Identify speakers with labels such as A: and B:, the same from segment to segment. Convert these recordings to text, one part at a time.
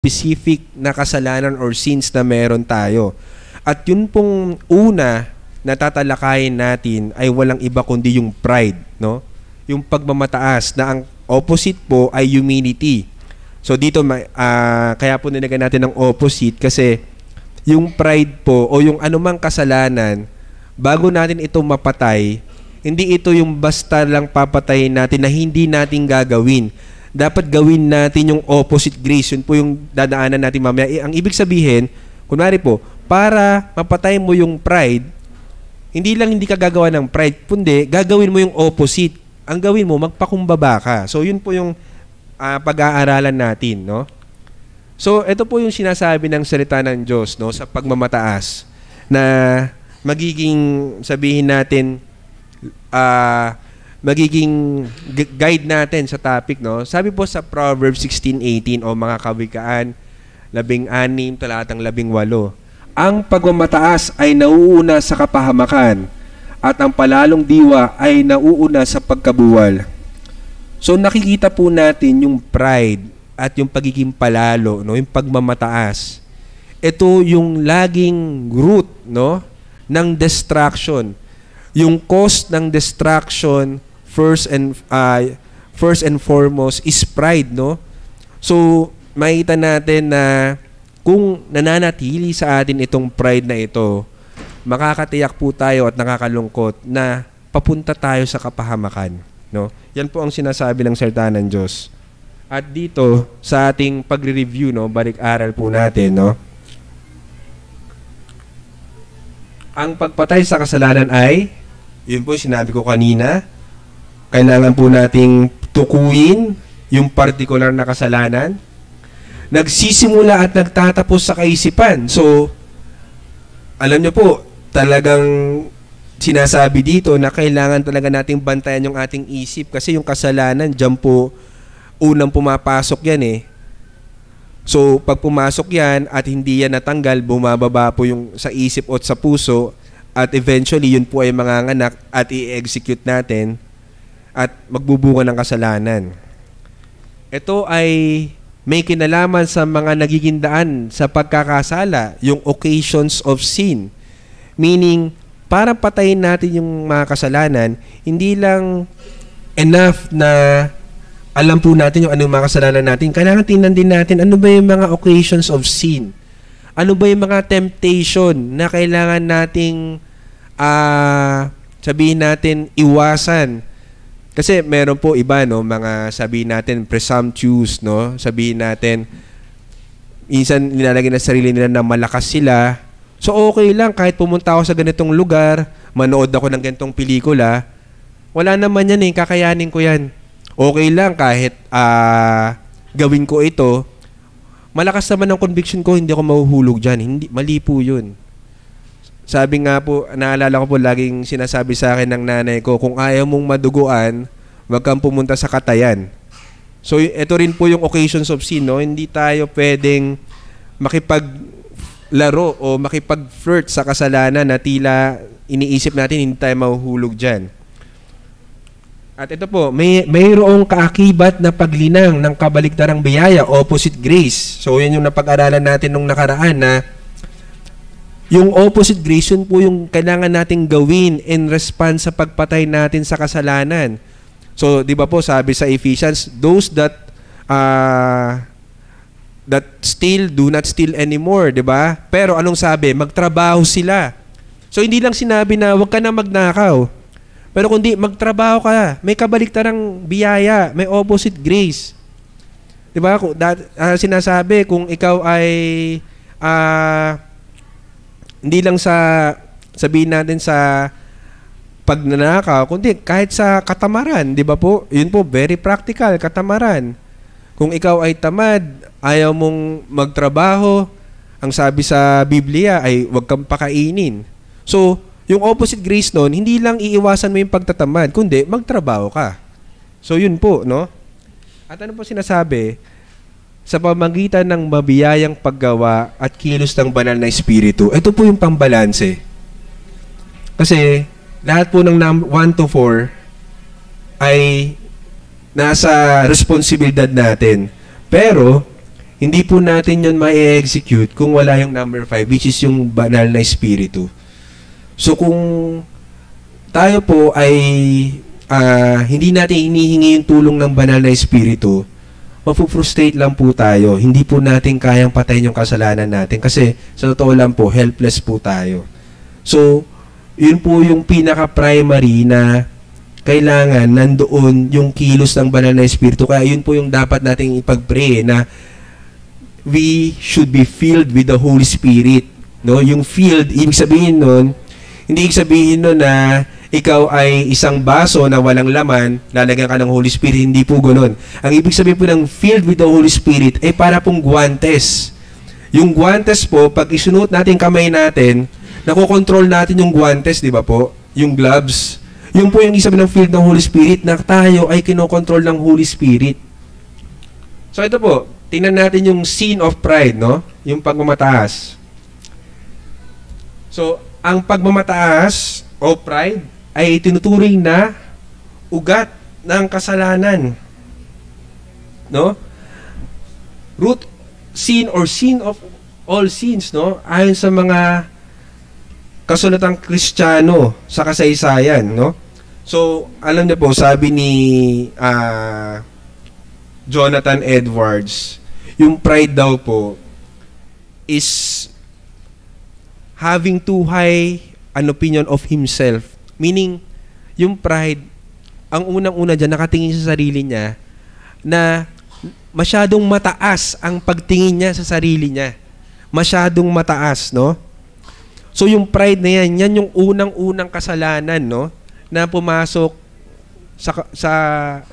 A: specific na kasalanan or sins na meron tayo. At yun pong una na tatalakayin natin ay walang iba kundi yung pride, no? Yung pagmamataas na ang opposite po ay humility. So dito kaya po nilagyan natin ng opposite kasi yung pride po o yung anumang kasalanan, bago natin ito mapatay, hindi ito yung basta lang papatayin natin na hindi natin gagawin. Dapat gawin natin yung opposite grace. Yun po yung dadaanan natin mamaya. Ang ibig sabihin, kunwari po, para mapatay mo yung pride, hindi lang hindi ka gagawa ng pride, kundi gagawin mo yung opposite. Ang gawin mo, magpakumbaba ka. So yun po yung pag-aaralan natin, no? So ito po yung sinasabi ng salita ng Diyos, no, sa pagmamataas na magiging sabihin natin magiging guide natin sa topic, no? Sabi po sa Proverbs 16:18 o mga kawikaan 16 talatang 18, ang pagmamataas ay nauuna sa kapahamakan at ang palalong diwa ay nauuna sa pagkabuwal. So nakikita po natin yung pride at yung pagiging palalo, no, yung pagmamataas. Ito yung laging root, no, ng distraction. Yung cause ng distraction first and foremost is pride, no? So makita natin na kung nananatili sa atin itong pride na ito, makakatiyak po tayo at nakakalungkot na papunta tayo sa kapahamakan, no? Yan po ang sinasabi ng salita ng Diyos. At dito sa ating pagre-review, no, balik-aral po natin, no? Ang pagpatay sa kasalanan ay, yun po sinabi ko kanina, kailangan po nating tukuyin yung particular na kasalanan. Nagsisimula at nagtatapos sa kaisipan. So, alam nyo po, talagang sinasabi dito na kailangan talaga nating bantayan yung ating isip kasi yung kasalanan, dyan po unang pumapasok yan eh. So, pag pumasok yan at hindi yan natanggal, bumababa po yung sa isip o sa puso at eventually yun po ay manganganak at i-execute natin at magbubunga ng kasalanan. Ito ay may kinalaman sa mga nagiging daan sa pagkakasala, yung occasions of sin. Meaning, para patayin natin yung mga kasalanan, hindi lang enough na alam po natin yung anong mga kasalanan natin. Kailangan tingnan din natin ano ba yung mga occasions of sin. Ano ba yung mga temptation na kailangan nating sabihin natin iwasan. Kasi meron po iba, no, mga sabihin natin presumptuous, no? Sabihin natin minsan nilalagay na sarili nila na malakas sila. So okay lang kahit pumunta ako sa ganitong lugar, manood ako ng ganitong pelikula, wala naman yan eh, kakayanin ko yan. Okay lang kahit gawin ko ito, malakas naman ang conviction ko, hindi ako mahuhulog dyan. Hindi, mali po yun. Sabi nga po, naalala ko po, laging sinasabi sa akin ng nanay ko, kung ayaw mong maduguan, wag kang pumunta sa katayan. So, ito rin po yung occasions of sin, no? Hindi tayo pwedeng makipaglaro o makipag-flirt sa kasalanan na tila iniisip natin hindi tayo mahuhulog dyan. At ito po, mayroong kaakibat na paglinang ng kabaligtarang biyaya, opposite grace. So, yan yung napag-aralan natin nung nakaraan na yung opposite grace, yun po yung kailangan nating gawin in response sa pagpatay natin sa kasalanan. So, di ba po, sabi sa Ephesians, those that steal, do not steal anymore, di ba? Pero anong sabi? Magtrabaho sila. So, hindi lang sinabi na huwag ka na magnakaw. Pero kundi magtrabaho ka, may kabaligtarang biyaya, may opposite grace. Di ba? Sinasabi, kung ikaw ay hindi lang sa sabihin natin sa pagnanakaw, kundi kahit sa katamaran, di ba po? Yun po, very practical, katamaran. Kung ikaw ay tamad, ayaw mong magtrabaho, ang sabi sa Biblia ay huwag kang pakainin. So, yung opposite grace nun, hindi lang iiwasan mo yung pagtatamad, kundi magtrabaho ka. So, yun po, no? At ano po sinasabi? Sa pamagitan ng mabiyayang paggawa at kilos ng banal na espiritu. Ito po yung pambalanse. Kasi lahat po ng 1 to 4 ay nasa responsibilidad natin. Pero hindi po natin yun ma-execute kung wala yung number 5, which is yung banal na espiritu. So kung tayo po ay hindi natin hinihingi yung tulong ng banal na espiritu, mapufrustrate lang po tayo. Hindi po natin kayang patayin yung kasalanan natin kasi sa totoo lang po, helpless po tayo. So, yun po yung pinaka-primary na kailangan nandoon yung kilos ng banal na espiritu. Kaya yun po yung dapat nating ipag-pray na we should be filled with the Holy Spirit. No? Yung filled, ibig sabihin nun, hindi ibig sabihin nun na ikaw ay isang baso na walang laman, lalagyan ka ng Holy Spirit. Hindi po ganoon. Ang ibig sabihin po ng filled with the Holy Spirit ay para pong guwantes. Yung guwantes po, pag isunuot natin kamay natin, nakokontrol natin yung guwantes, di ba po? Yung gloves. Yun po yung isabi ng filled ng Holy Spirit na tayo ay kinokontrol ng Holy Spirit. So ito po, tingnan natin yung sin of pride, no? Yung pagmamataas. So, ang pagmamataas o pride ay tinuturing na ugat ng kasalanan. No? Root sin or sin of all sins, no? Ayon sa mga kasulatang Kristiyano sa kasaysayan, no? So, alam niyo po, sabi ni Jonathan Edwards, yung pride daw po is having too high an opinion of himself. Meaning, yung pride, ang unang-una dyan, nakatingin sa sarili niya na masyadong mataas ang pagtingin niya sa sarili niya. Masyadong mataas, no? So, yung pride na yan, yan yung unang-unang kasalanan, no? Na pumasok sa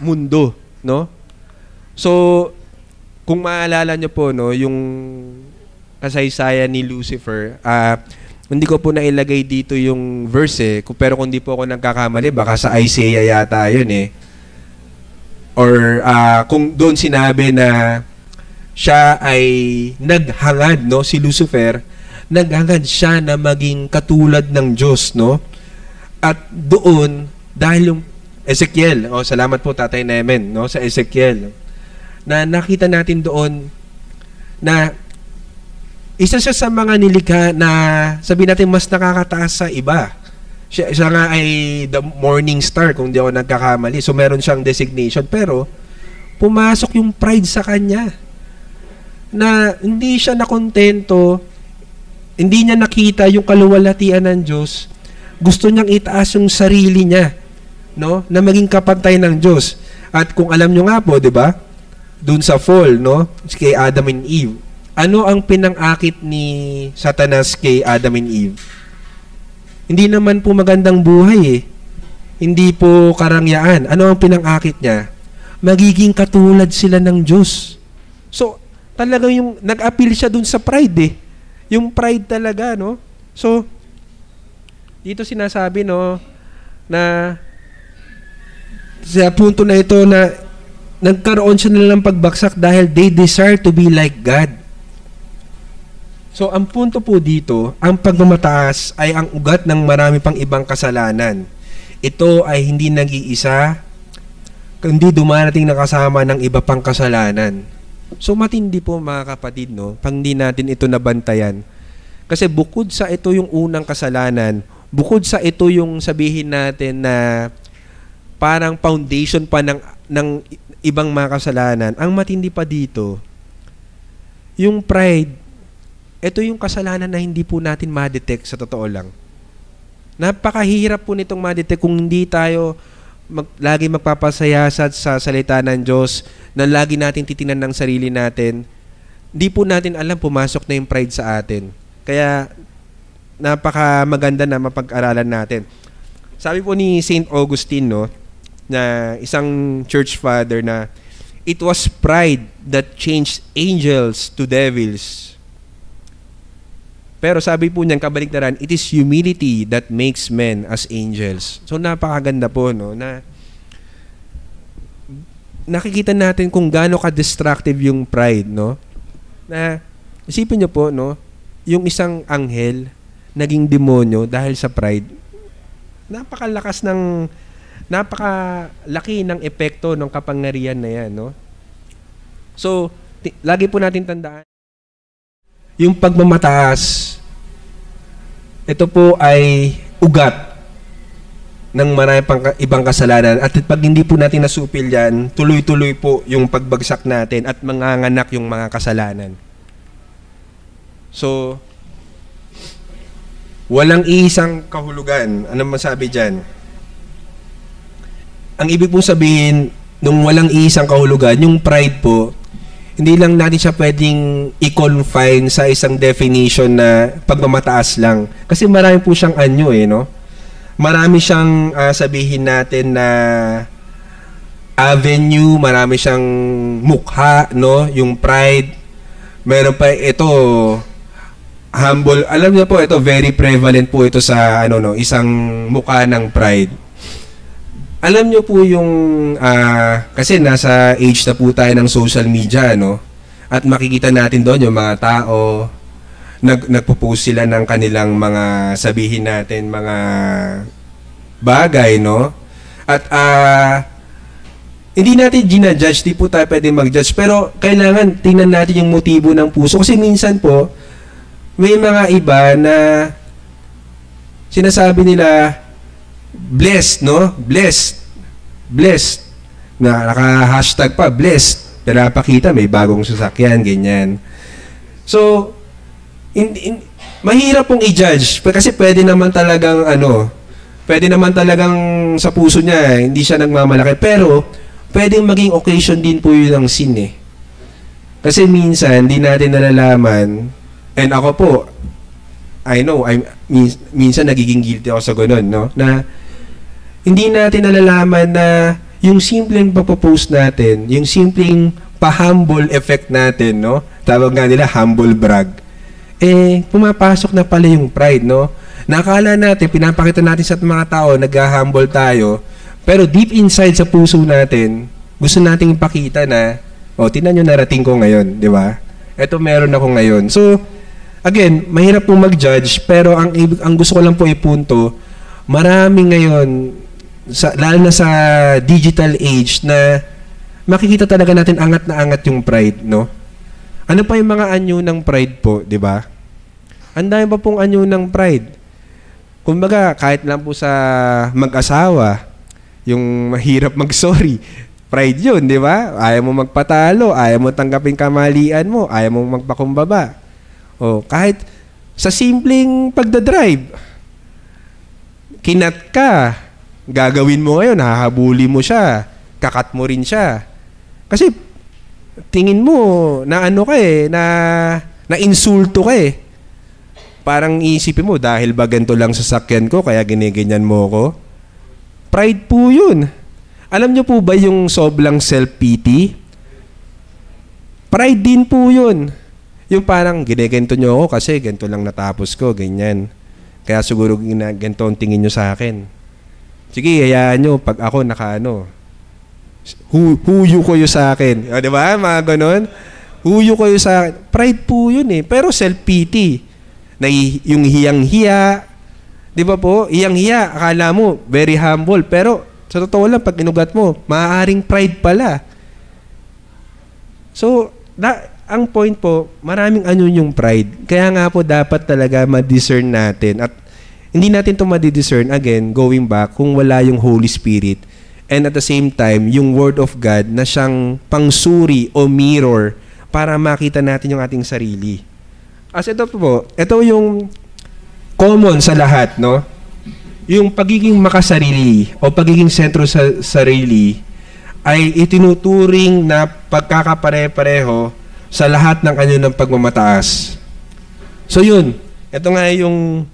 A: mundo, no? So, kung maalala nyo po, no, yung kasaysayan ni Lucifer, hindi ko po nailagay dito yung verse, pero kung di po ako nagkakamali, baka sa Isaiah yata yun eh. Or kung doon sinabi na siya ay naghangad, no, si Lucifer, naghangad siya na maging katulad ng Diyos, no? At doon, dahil yung Ezekiel, salamat po Tatay Nemen, no, sa Ezekiel, na nakita natin doon na isa siya sa mga nilikha na sabihin natin mas nakakataas sa iba. Siya nga ay the morning star kung di ako nagkakamali. So meron siyang designation pero pumasok yung pride sa kanya na hindi siya nakontento, hindi niya nakita yung kaluwalhatian ng Diyos. Gusto niyang itaas yung sarili niya, no, na maging kapantay ng Diyos. At kung alam niyo nga po, 'di ba? Doon sa fall, no, kay Adam and Eve. Ano ang pinang-akit ni Satanas kay Adam and Eve? Hindi naman po magandang buhay eh. Hindi po karangyaan. Ano ang pinang-akit niya? Magiging katulad sila ng Diyos. So, talagang yung nag-appeal siya dun sa pride eh. Yung pride talaga, no? So, dito sinasabi, no, na sa punto na ito na nagkaroon siya nilang pagbagsak dahil they desire to be like God. So, ang punto po dito, ang pagmamataas ay ang ugat ng marami pang ibang kasalanan. Ito ay hindi nag-iisa, kundi dumarating na kasama ng iba pang kasalanan. So, matindi po mga kapatid, no? Pag hindi natin ito nabantayan. Kasi bukod sa ito yung unang kasalanan, bukod sa ito yung sabihin natin na parang foundation pa ng ibang mga kasalanan, ang matindi pa dito, yung pride, ito yung kasalanan na hindi po natin ma-detect sa totoo lang. Napakahirap po nitong ma-detect kung hindi tayo lagi magpapasayasat sa salita ng Diyos, na lagi natin titingnan ng sarili natin. Hindi po natin alam, pumasok na yung pride sa atin. Kaya, napaka maganda na mapag-aralan natin. Sabi po ni St. Augustine, no, na isang church father, na it was pride that changed angels to devils. Pero sabi po niyan, kabaliktaran, it is humility that makes men as angels. So napakaganda po, no, na nakikita natin kung gaano ka-destructive yung pride, no? Na isipin niyo po, no, yung isang anghel naging demonyo dahil sa pride. Napakalaki ng epekto ng kapangyarihan na yan, no? So, lagi po natin tandaan, yung pagmamataas, ito po ay ugat ng marami pang ibang kasalanan. At pag hindi po natin nasupil yan, tuloy-tuloy po yung pagbagsak natin at manganganak yung mga kasalanan. So, walang iisang kahulugan. Ano masabi dyan? Ang ibig pong sabihin, nung walang iisang kahulugan, yung pride po, hindi lang natin siya pwedeng i-confine sa isang definition na pagmamataas lang. Kasi marami po siyang anyo no? Marami siyang sabihin natin na avenue, marami siyang mukha, no? Yung pride. Meron pa ito, humble. Alam niyo po, ito very prevalent po ito sa isang mukha ng pride. Alam niyo po yung kasi nasa age na po tayo ng social media, no? At makikita natin doon yung mga tao nagpo-post sila ng kanilang mga sabihin natin mga bagay, no? At hindi natin ginajudge, di po tayo pwede mag-judge, pero kailangan tingnan natin yung motibo ng puso kasi minsan po may mga iba na sinasabi nila blessed, no? Blessed na naka-hashtag pa, blessed, pinapakita may bagong sasakyan, ganyan. So mahirap pong i-judge kasi pwede naman talagang sa puso niya hindi siya nagmamalaki, pero pwedeng maging occasion din po yun ng sin kasi minsan hindi natin nalalaman, and ako po I know minsan nagiging guilty ako sa ganun, no, na hindi natin nalalaman na yung simpleng pagpo-post natin, yung simpleng pa-humble effect natin, no, tawag nga nila humble brag, pumapasok na pala yung pride, no? Nakala natin, pinapakita natin sa mga tao, nag-humble tayo, pero deep inside sa puso natin, gusto nating ipakita na, tingnan nyo narating ko ngayon, di ba? Ito meron ako ngayon. So, again, mahirap po mag-judge, pero ang gusto ko lang po ipunto, marami ngayon, lalo na sa digital age, na makikita talaga natin angat na angat yung pride, no? Ano pa yung mga anyo ng pride po, di ba? Ang dami pa pong anyo ng pride. Kumbaga, kahit lang po sa mag-asawa, yung mahirap mag-sorry, pride yun, di ba? Ayaw mo magpatalo, ayaw mo tanggapin kamalian mo, ayaw mo magpakumbaba. Kahit sa simpleng pagdadrive, kinat ka, gagawin mo ngayon, hahabuli mo siya, kakat mo rin siya. Kasi tingin mo na na insulto ka Parang isipin mo, dahil ba ganito lang sasakyan ko, kaya giniganyan mo ko? Pride po yun. Alam nyo po ba yung sobrang self-pity? Pride din po yun. Yung parang, giniganto nyo ako kasi ganito lang natapos ko, ganyan. Kaya siguro ganito ang tingin nyo sa akin. Sige, hayaan nyo, pag ako huyo ko yun sa akin. O, di ba? Mga ganon. Huyo ko yun sa akin. Pride po yun Pero self-pity. Na yung hiyang-hiya. Di ba po? Hiyang-hiya. Akala mo, very humble. Pero, sa totoo lang, pag inugat mo, maaaring pride pala. So, ang point po, maraming yung pride. Kaya nga po, dapat talaga ma-discern natin. At hindi natin ito ma-discern, again, going back, kung wala yung Holy Spirit. And at the same time, yung Word of God na siyang pangsuri o mirror para makita natin yung ating sarili. As ito po, ito yung common sa lahat, no? Yung pagiging makasarili o pagiging sentro sa sarili ay itinuturing na pagkakapare-pareho sa lahat ng anyo ng pagmamataas. So yun, ito nga yung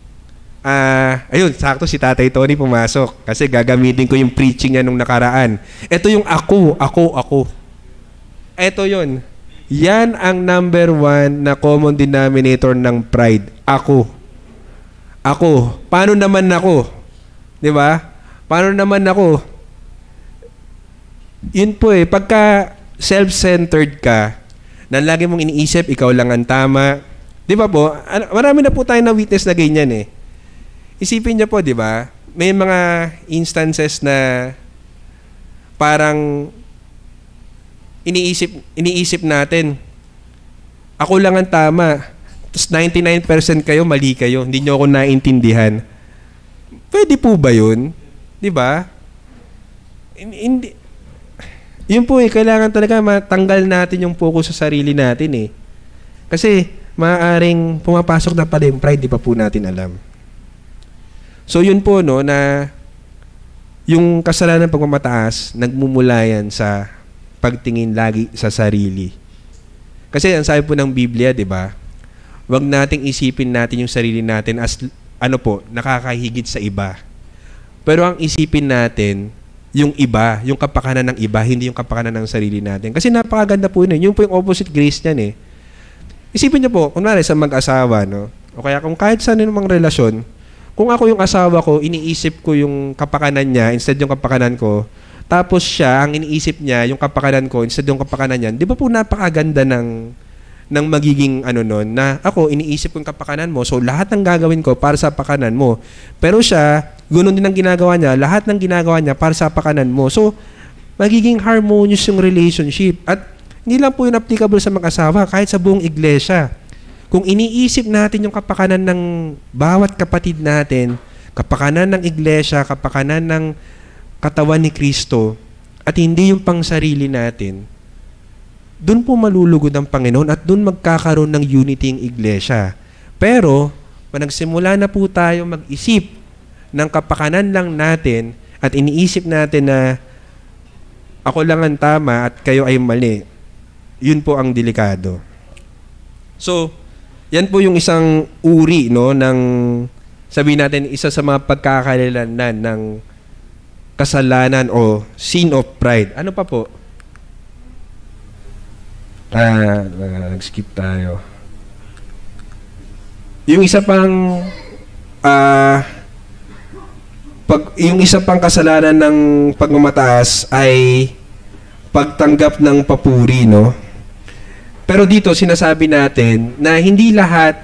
A: ayun, sakto si Tatay Tony pumasok kasi gagamitin ko yung preaching niya nung nakaraan. Ito yung ako. Ito yun. Yan ang number 1 na common denominator ng pride. Ako. Paano naman ako? Di ba? Paano naman ako? Yun po pagka self-centered ka, na lagi mong iniisip, ikaw lang ang tama. Di ba po? Marami na po tayo na witness na ganyan Isipin niyo po, di ba? May mga instances na parang iniisip natin Ako lang ang tama. Tapos 99% kayo, mali kayo. Hindi nyo ako naintindihan. Pwede po ba yun? Di ba? Hindi. Yun po kailangan talaga matanggal natin yung focus sa sarili natin eh. Kasi maaaring pumapasok na pala yung pride, di pa po natin alam. So yun po no, na yung kasalanan ng pagmamataas, nagmumula yan sa pagtingin lagi sa sarili. Kasi ang sabi po ng Biblia, di ba? Huwag nating isipin natin yung sarili natin as nakakahigit sa iba. Pero ang isipin natin, yung iba, yung kapakanan ng iba, hindi yung kapakanan ng sarili natin. Kasi napakaganda po yun. Yun po yung opposite grace niyan eh. Isipin niyo po, kunwari sa mag-asawa, no? O kaya kung kahit saan namang relasyon, kung ako yung asawa ko, iniisip ko yung kapakanan niya instead yung kapakanan ko, tapos siya, ang iniisip niya, yung kapakanan ko instead yung kapakanan niya, di ba po napakaganda ng magiging nun, na ako, iniisip ko yung kapakanan mo, so lahat ng gagawin ko para sa pakanan mo. Pero siya, ganoon din ang ginagawa niya, lahat ng ginagawa niya para sa pakanan mo. So, magiging harmonious yung relationship. At hindi lang po yun applicable sa mag-asawa, kahit sa buong iglesia. Kung iniisip natin yung kapakanan ng bawat kapatid natin, kapakanan ng iglesia, kapakanan ng katawan ni Kristo, at hindi yung pang sarili natin, doon po malulugod ang Panginoon at doon magkakaroon ng unity ng iglesia. Pero, pag nagsimula na po tayo mag-isip ng kapakanan lang natin at iniisip natin na ako lang ang tama at kayo ay mali, yun po ang delikado. So, yan po yung isang uri no, ng, sabihin natin, isa sa mga pagkakalilanan ng kasalanan o sin of pride. Ano pa po? Nag-skip tayo. Yung isa pang yung isa pang kasalanan ng pagmamataas ay pagtanggap ng papuri, no? Pero dito sinasabi natin na hindi lahat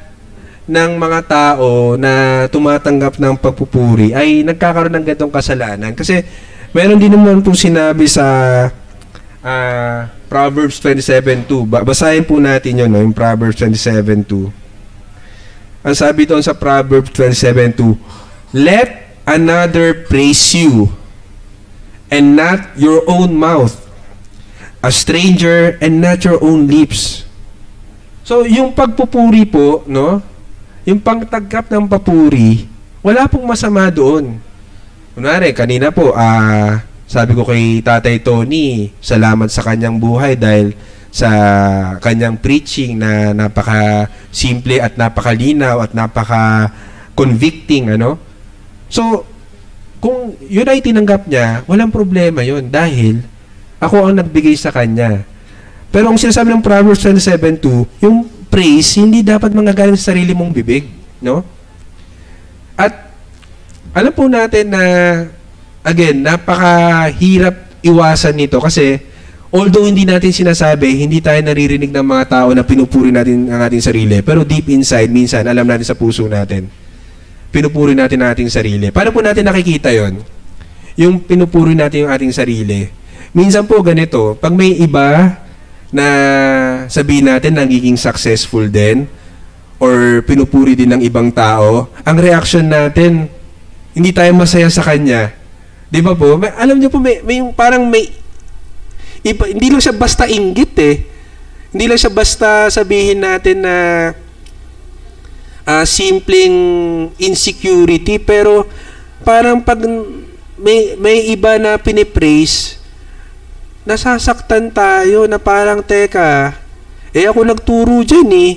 A: ng mga tao na tumatanggap ng pagpupuri ay nagkakaroon ng ganitong kasalanan. Kasi meron din naman po sinabi sa Proverbs 27:2. Basahin po natin yun, no? Yung Proverbs 27:2. Ang sabi doon sa Proverbs 27:2, let another praise you, and not your own mouth, a stranger, and not your own lips. So, yung pagpupuri po, no? Yung pagtanggap ng papuri, wala pong masama doon. Kunwari, kanina po, sabi ko kay Tatay Tony, salamat sa kanyang buhay dahil sa kanyang preaching na napaka-simple at napakalinaw at napaka-convicting, ano? So, kung yun ay tinanggap niya, walang problema yun dahil ako ang nagbigay sa kanya. Pero ang sinasabi ng Proverbs 27:2, yung praise, hindi dapat manggagaling sa sarili mong bibig, no? At alam po natin na again, napakahirap iwasan nito kasi although hindi natin sinasabi, hindi tayo naririnig ng mga tao na pinupuri natin ang ating sarili. Pero deep inside, minsan, alam natin sa puso natin, pinupuri natin ang ating sarili. Paano po natin nakikita yon? Yung pinupuri natin yung ating sarili. Minsan po ganito, pag may iba na sabihin natin nagiging successful din or pinupuri din ng ibang tao, ang reaction natin, hindi tayo masaya sa kanya. Di ba po? Alam niyo po, may parang may iba, hindi lang siya basta inggit eh. Hindi lang siya basta sabihin natin na simpleng insecurity, pero parang pag may iba na pinipraise, nasasaktan tayo na parang, teka, ako nagturo dyan eh.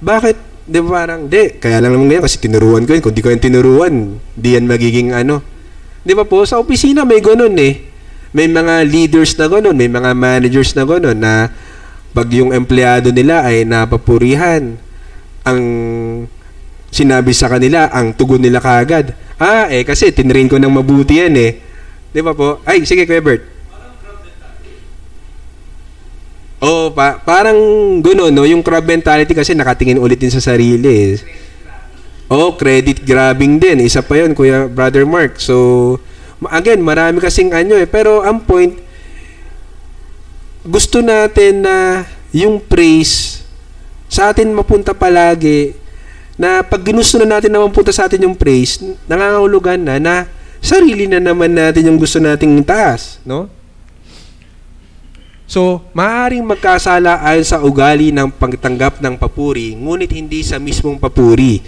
A: Bakit? Di ba parang, kaya lang naman ngayon kasi tinuruan ko yun. Kung di ko yung tinuruan, di yan magiging ano. Di ba po? Sa opisina may ganun eh. May mga leaders na ganun, may mga managers na ganun na pag yung empleyado nila ay napapurihan, ang sinabi sa kanila, ang tugon nila kaagad, kasi tinrain ko ng mabuti yan eh. Di ba po? Ay, sige Kuya Bert. Parang gano'n, no? Yung crab mentality kasi nakatingin ulit din sa sarili eh. Credit grabbing din. Isa pa yun, Kuya Brother Mark. So, again, marami kasing pero ang point, gusto natin na yung praise sa atin mapunta palagi na pag ginusto na natin naman punta sa atin yung praise, nangangahulugan na sarili na naman natin yung gusto nating itaas, no? So, maaaring magkasala ayon sa ugali ng pagtanggap ng papuri, ngunit hindi sa mismong papuri.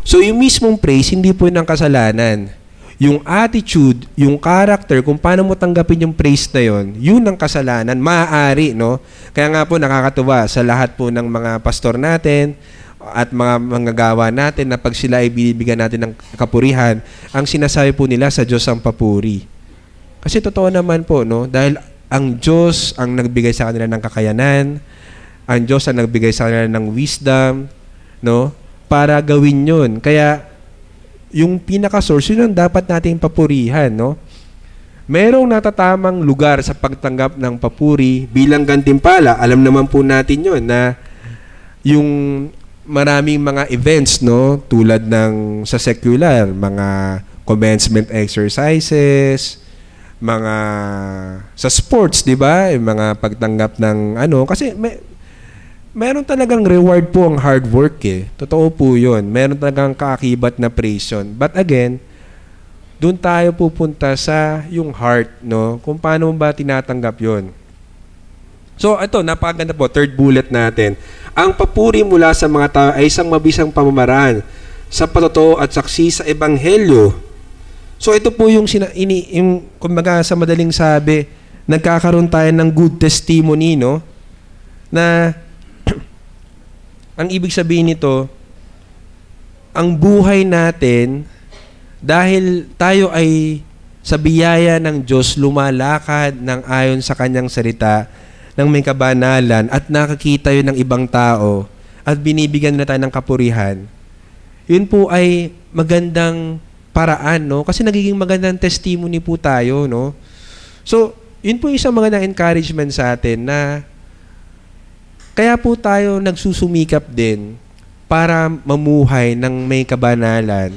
A: So, yung mismong praise, hindi po yun ang kasalanan. Yung attitude, yung character, kung paano mo tanggapin yung praise na yun, yun ang kasalanan, maaari, no? Kaya nga po, nakakatuwa sa lahat po ng mga pastor natin at mga manggagawa natin na pag sila ay binibigyan natin ng kapurihan, ang sinasabi po nila sa Diyos ang papuri. Kasi totoo naman po, no? Dahil ang Diyos ang nagbigay sa kanila ng kakayanan, ang Diyos ang nagbigay sa kanila ng wisdom, no? Para gawin yun. Kaya, yung pinaka-source, yun ang dapat nating papurihan, no? Merong natatamang lugar sa pagtanggap ng papuri bilang gantimpala. Alam naman po natin yun na yung maraming mga events, no? Tulad ng sa secular, mga commencement exercises, mga sa sports, di ba? Yung mga pagtanggap ng kasi meron talagang reward po ang hard work eh. Totoo po yun. Meron talagang kaakibat na praise yun. But again, doon tayo pupunta sa yung heart, no? Kung paano ba tinatanggap yun. So, ito, napakaganda po. Third bullet natin. Ang papuri mula sa mga tao ay isang mabisang pamamaraan sa patotoo at saksi sa ebanghelyo. So, ito po yung kumbaga sa madaling sabi, nagkakaroon tayo ng good testimony, no? Na ang ibig sabihin nito, ang buhay natin, dahil tayo ay sa biyaya ng Diyos, lumalakad ng ayon sa Kanyang salita, ng may kabanalan, at nakakita yun ng ibang tao, at binibigyan na tayo ng kapurihan, yun po ay magandang paraan, no? Kasi nagiging magandang testimony po tayo, no? So, yun po isang magandang encouragement sa atin na kaya po tayo nagsusumikap din para mamuhay ng may kabanalan.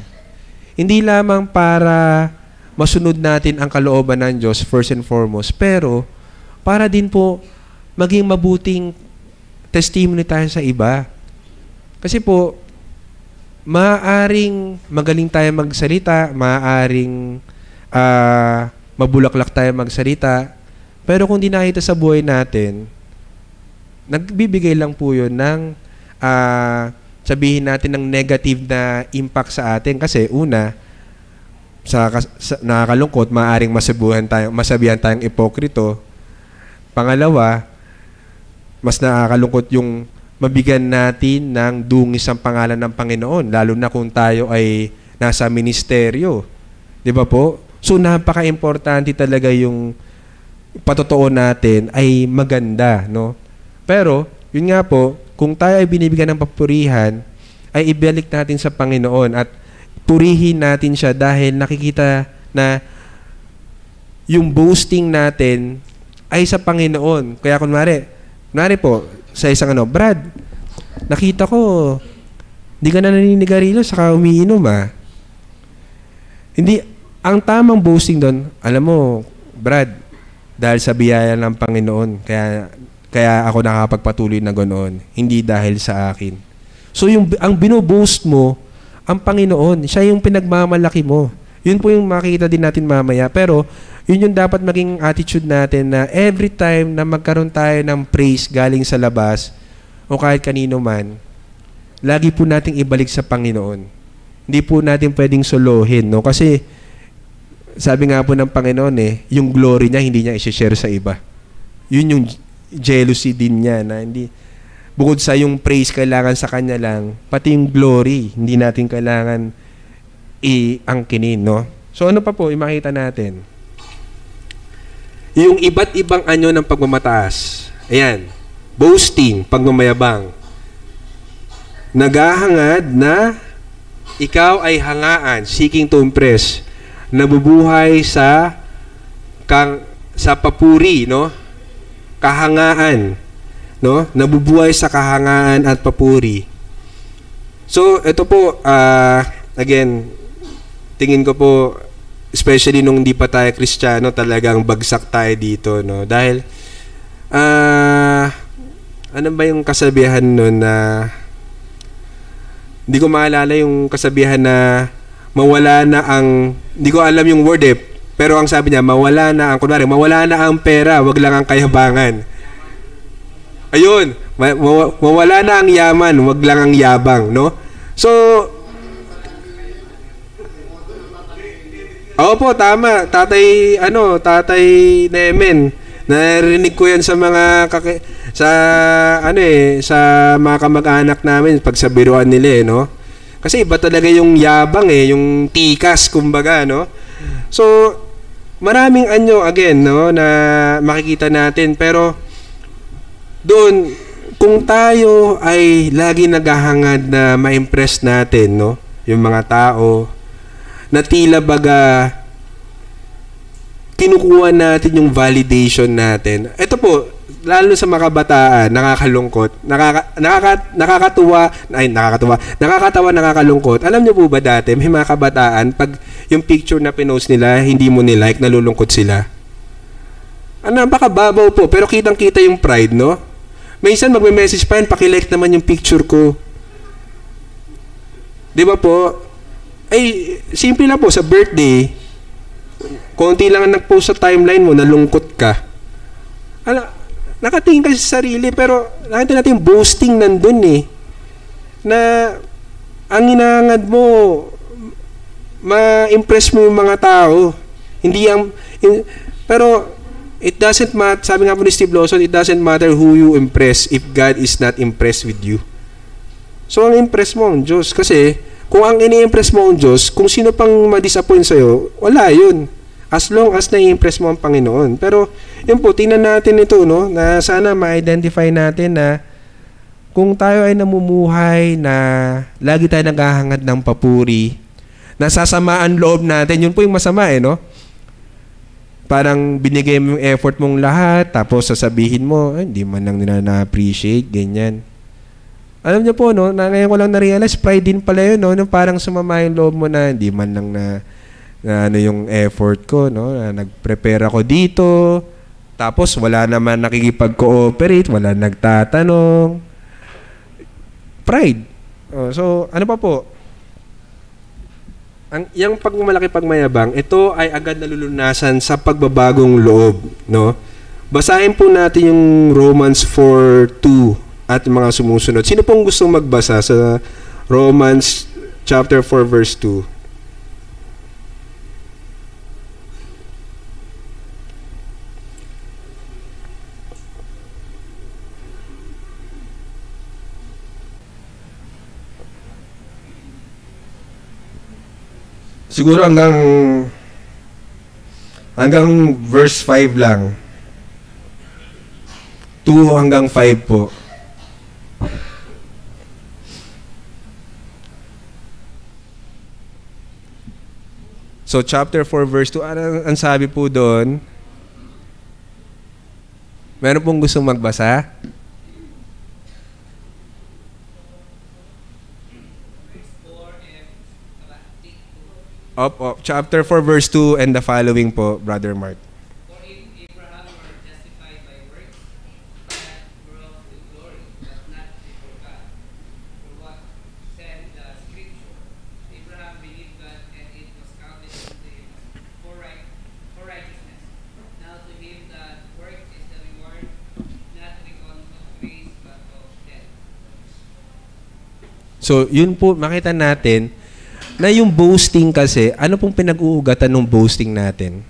A: Hindi lamang para masunod natin ang kalooban ng Diyos first and foremost, pero para din po maging mabuting testimony tayo sa iba. Kasi po, maaaring magaling tayo magsalita, maaaring mabulaklak tayo magsalita, pero kung di nakita sa buhay natin, nagbibigay lang po yun ng sabihin natin ng negative na impact sa atin. Kasi una, sa nakakalungkot, maaaring masabihan tayong ipokrito. Pangalawa, mas nakakalungkot yung mabigyan natin ng dungis ang pangalan ng Panginoon, lalo na kung tayo ay nasa ministeryo. Di ba po? So, napaka-importante talaga yung patotoo natin ay maganda, no? Pero, yun nga po, kung tayo ay binibigyan ng papurihan, ay ibalik natin sa Panginoon at purihin natin siya dahil nakikita na yung boasting natin ay sa Panginoon. Kaya kunwari po, sa isang Brad, nakita ko, hindi ka na naninigarilyo saka umiinom Hindi, ang tamang boasting doon, alam mo, Brad, dahil sa biyaya ng Panginoon, kaya ako nakapagpatuloy na ganoon, hindi dahil sa akin. So ang binoboast mo, ang Panginoon, siya yung pinagmamalaki mo. Yun po yung makikita din natin mamaya. Pero yun yung dapat maging attitude natin na every time na magkaroon tayo ng praise galing sa labas o kahit kanino man, lagi po nating ibalik sa Panginoon. Hindi po natin pwedeng solohin, no? Kasi sabi nga po ng Panginoon yung glory niya hindi niya i-share sa iba. Yun yung jealousy din niya na hindi bukod sa yung praise kailangan sa kanya lang, pati yung glory hindi natin kailangan iangkinin, no? So ano pa po makita natin? Yung iba't ibang anyo ng pagmamataas. Ayan, boasting, pagmamayabang. Naghahangad na ikaw ay hangaan, seeking to impress, nabubuhay sa papuri, no? Kahangaan, no? Nabubuhay sa kahangaan at papuri. So, ito po, again, tingin ko po, especially nung hindi pa tayo Kristiyano, talagang bagsak tayo dito, no? Dahil, ano ba yung kasabihan nun na, hindi ko maalala yung kasabihan na mawala na ang, hindi ko alam yung word eh, pero ang sabi niya, mawala na ang, kunwari, mawala na ang pera, wag lang ang kayabangan. Ayun, mawala na ang yaman, wag lang ang yabang, no? So, opo, tama. Tatay Nemen. Narinig ko 'yan sa mga sa mga kamag-anak namin pag sa biruan nila, no? Kasi iba talaga yung yabang yung tikas kumbaga, no? So, maraming again, no, na makikita natin, pero doon kung tayo ay lagi naghahangad na ma-impress natin, no, yung mga tao, na tila baga kinukuha natin yung validation natin. Ito po, lalo sa mga kabataan, nakakalungkot, nakakatawa, nakakalungkot. Alam niyo po ba dati, may mga kabataan, pag yung picture na pinost nila, hindi mo nilike, nalulungkot sila. Baka babaw po, pero kitang-kita yung pride, no? Minsan magme-message pa yan, pakilike naman yung picture ko. Di ba po? Ay, simple lang po, sa birthday, konti lang ang nag-post sa timeline mo, nalungkot ka. Nakatingin ka sa sarili, pero nakita natin yung boasting nandun na ang hinahangad mo, ma-impress mo yung mga tao. Pero, it doesn't matter, sabi nga po ni Steve Lawson, it doesn't matter who you impress if God is not impressed with you. So, ang impress mo ang Diyos. Kasi, kung ang ini-impress mo ang Diyos, kung sino pang ma-disappoint sa'yo, wala yun. As long as na-impress mo ang Panginoon. Pero, yun po, tingnan natin ito, no, na sana ma-identify natin na kung tayo ay namumuhay na lagi tayo naghahangad ng papuri, nasasamaan loob natin, yun po yung masama, no? Parang binigay mo yung effort mong lahat, tapos sasabihin mo, hindi man lang nila na-appreciate, ganyan. Alam niyo po, no, ngayon ko lang na-realize, pride din pala yun, no, parang sumama yung loob mo na, hindi man lang na yung effort ko, no, na nag-prepare ako dito, tapos wala naman nakikipag-cooperate, wala nagtatanong. Pride. So, ano pa po? Yung pagmamalaki pagmayabang, ito ay agad nalulunasan sa pagbabagong loob, no? Basahin po natin yung Romans 4:2 at mga sumusunod. Sino pong gustong magbasa sa Romans chapter 4 verse 2? Siguro hanggang verse 5 lang. 2 hanggang 5 po. So chapter 4 verse 2, ang sabi po doon? Meron pong gustong magbasa? Chapter 4 verse 2 and the following po, Brother Mark.
B: For if Abraham were justified by works, that world with glory, but not before God. For what said the Scripture, Abraham believed God, and it was counted unto him for righteousness. Now to him that work is the reward, not reckoned of grace, but of debt.
A: So, yun po, makita natin na yung boasting kasi, ano pong pinag-uugatan ng boasting natin?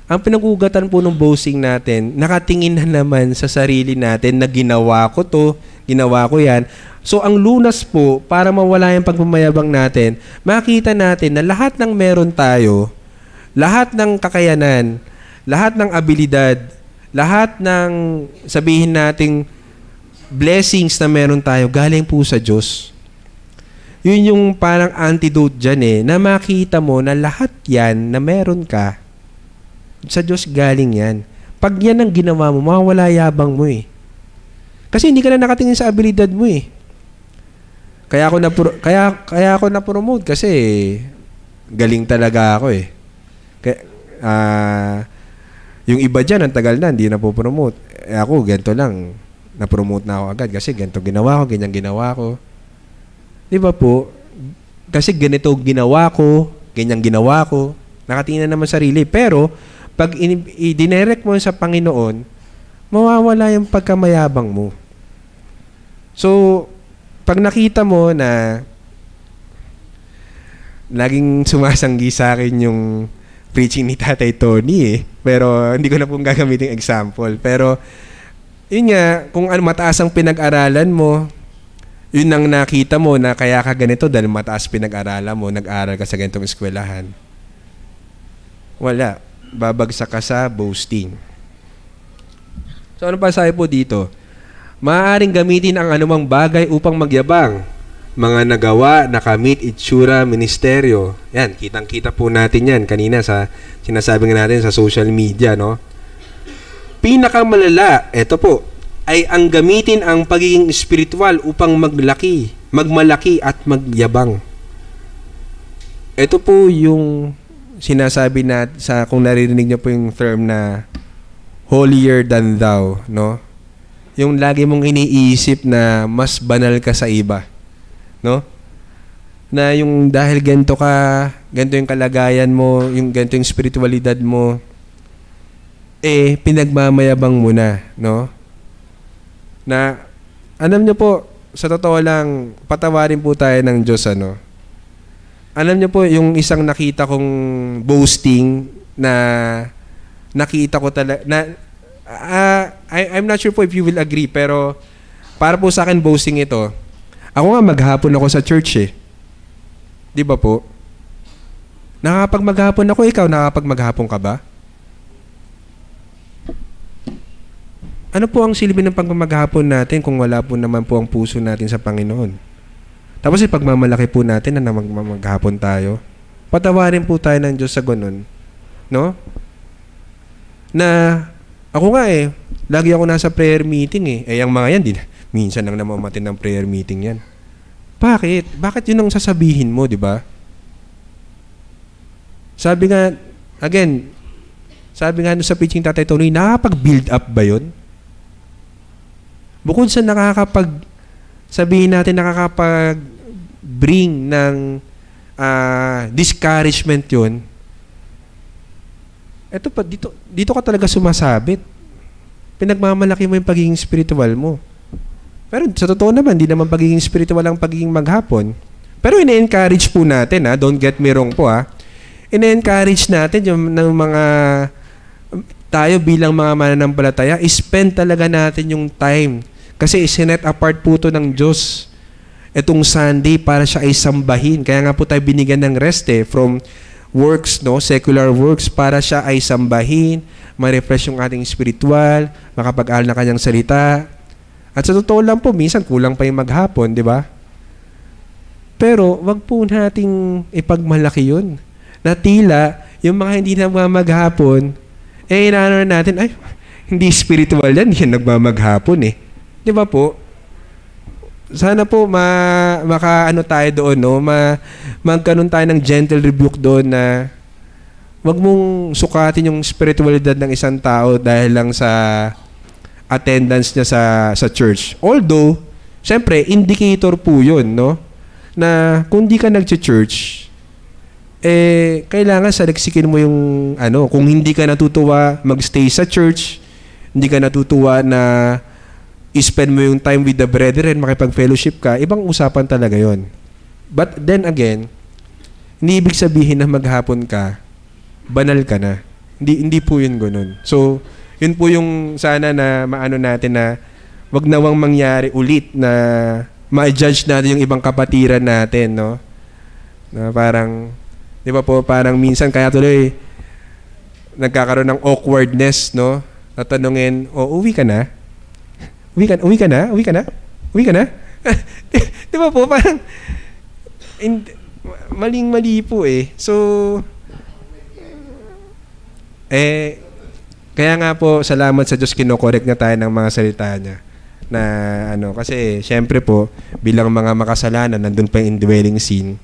A: Ang pinag-uugatan po ng boasting natin, nakatingin na naman sa sarili natin na ginawa ko to, ginawa ko yan. So, ang lunas po, para mawala yung pagmamayabang natin, makita natin na lahat ng meron tayo, lahat ng kakayanan, lahat ng abilidad, lahat ng sabihin nating blessings na meron tayo, galing po sa Diyos. Yun yung parang antidote dyan na makita mo na lahat yan na meron ka, sa Diyos galing yan. Pag yan ang ginawa mo, mawawala yabang mo Kasi hindi ka na nakatingin sa abilidad mo Kaya ako na-promote kasi galing talaga ako yung iba dyan, ang tagal na, hindi na po promote. Ako, ganito lang. na-promote na ako agad kasi ganito ginawa ko, ganyan ginawa ko. Di ba po? Kasi ganito ginawa ko, ganyan ginawa ko, nakatingin na naman sarili. Pero, pag i-dinirect mo sa Panginoon, mawawala yung pagkamayabang mo. So, pag nakita mo na laging sumasanggi sa akin yung preaching ni Tatay Tony pero hindi ko na pong gagamitin example. Pero, yun nga, kung ano mataas ang pinag-aralan mo, yun ang nakita mo na kaya ka ganito dahil mataas pinag-aralan mo, nag-aral ka sa ganitong eskwelahan. Wala. Babagsak ka sa boasting. So, ano pa sabi po dito? Maaaring gamitin ang anumang bagay upang magyabang. Mga nagawa, nakamit, itsura, ministeryo. Yan, kitang-kita po natin yan kanina sa sinasabi nga natin sa social media, no? Pinakamalala, eto po, ay ang gamitin ang pagiging espiritual upang magmalaki at magyabang. Ito po yung sinasabi na sa kung naririnig niyo po yung term na holier than thou, no? Yung lagi mong iniisip na mas banal ka sa iba, no? Na yung dahil ganito ka, ganito yung kalagayan mo, yung ganito yung spiritualidad mo, pinagmamayabang mo na, no? Na, alam nyo po, sa totoo lang, patawarin po tayo ng Diyos, ano? Alam nyo po, yung isang nakita kong boasting na nakita ko talaga, na, I'm not sure po if you will agree, pero para po sa akin, boasting ito. Ako nga, maghapon ako sa church Di ba po? Nakapag maghapon ako, ikaw nakapag maghapon ka ba? Ano po ang silbi ng pagmamaghapon natin kung wala po naman po ang puso natin sa Panginoon? Tapos pagmamalaki po natin na maghapon tayo. Patawarin po tayo ng Diyos sa ganun. No? Na ako nga lagi ako nasa prayer meeting ang mga yan, minsan lang naman umattend ng prayer meeting yan. Bakit? Bakit yun ang sasabihin mo, di ba? Sabi nga sa preaching Tatay Tony, nakakapag-build up ba yun? Bukod sa nakakapag-bring ng discouragement yun, eto pa, dito ka talaga sumasabit. Pinagmamalaki mo yung pagiging spiritual mo. Pero sa totoo naman, di naman pagiging spiritual ang pagiging maghapon. Pero ine-encourage po natin, don't get me wrong po, ine-encourage natin yung ng mga tayo bilang mga mananampalataya, spend talaga natin yung time. Kasi isinet apart po ito ng Diyos. Itong Sunday para siya ay sambahin. Kaya nga po tayo binigyan ng rest from works, no? Secular works, para siya ay sambahin, ma-refresh yung ating spiritual, makapag-aral na kanyang salita. At sa totoo lang po, minsan kulang pa yung maghapon, di ba? Pero wag po nating ipagmalaki yun. Na tila, yung mga hindi nagmamaghapon, inaano natin, hindi spiritual yan, hindi nagmamaghapon Di ba po? Sana po makaano tayo doon, no? Magkaroon tayo ng gentle rebuke doon na wag mong sukatin yung spiritualidad ng isang tao dahil lang sa attendance niya sa church. Although, syempre, indicator po yun, no? Na kung di ka nag-church, kailangan saliksikin mo yung kung hindi ka natutuwa magstay sa church, hindi ka natutuwa na i-spend mo yung time with the brethren, makipag-fellowship ka, ibang usapan talaga yon. But then again, hindi ibig sabihin na maghapon ka, banal ka na. Hindi po yun ganun. So, yun po yung sana na maano natin na wag nawang mangyari ulit na ma-judge natin yung ibang kapatiran natin, no? Na parang, di ba po, parang minsan kaya tuloy nagkakaroon ng awkwardness, no? Tatanungin, uwi ka na? Uwi ka na? Di ba po, parang maling-mali po So, kaya nga po, salamat sa Diyos, kinokorek na tayo ng mga salita niya. Na kasi syempre po, bilang mga makasalanan, nandun pa yung indwelling sin,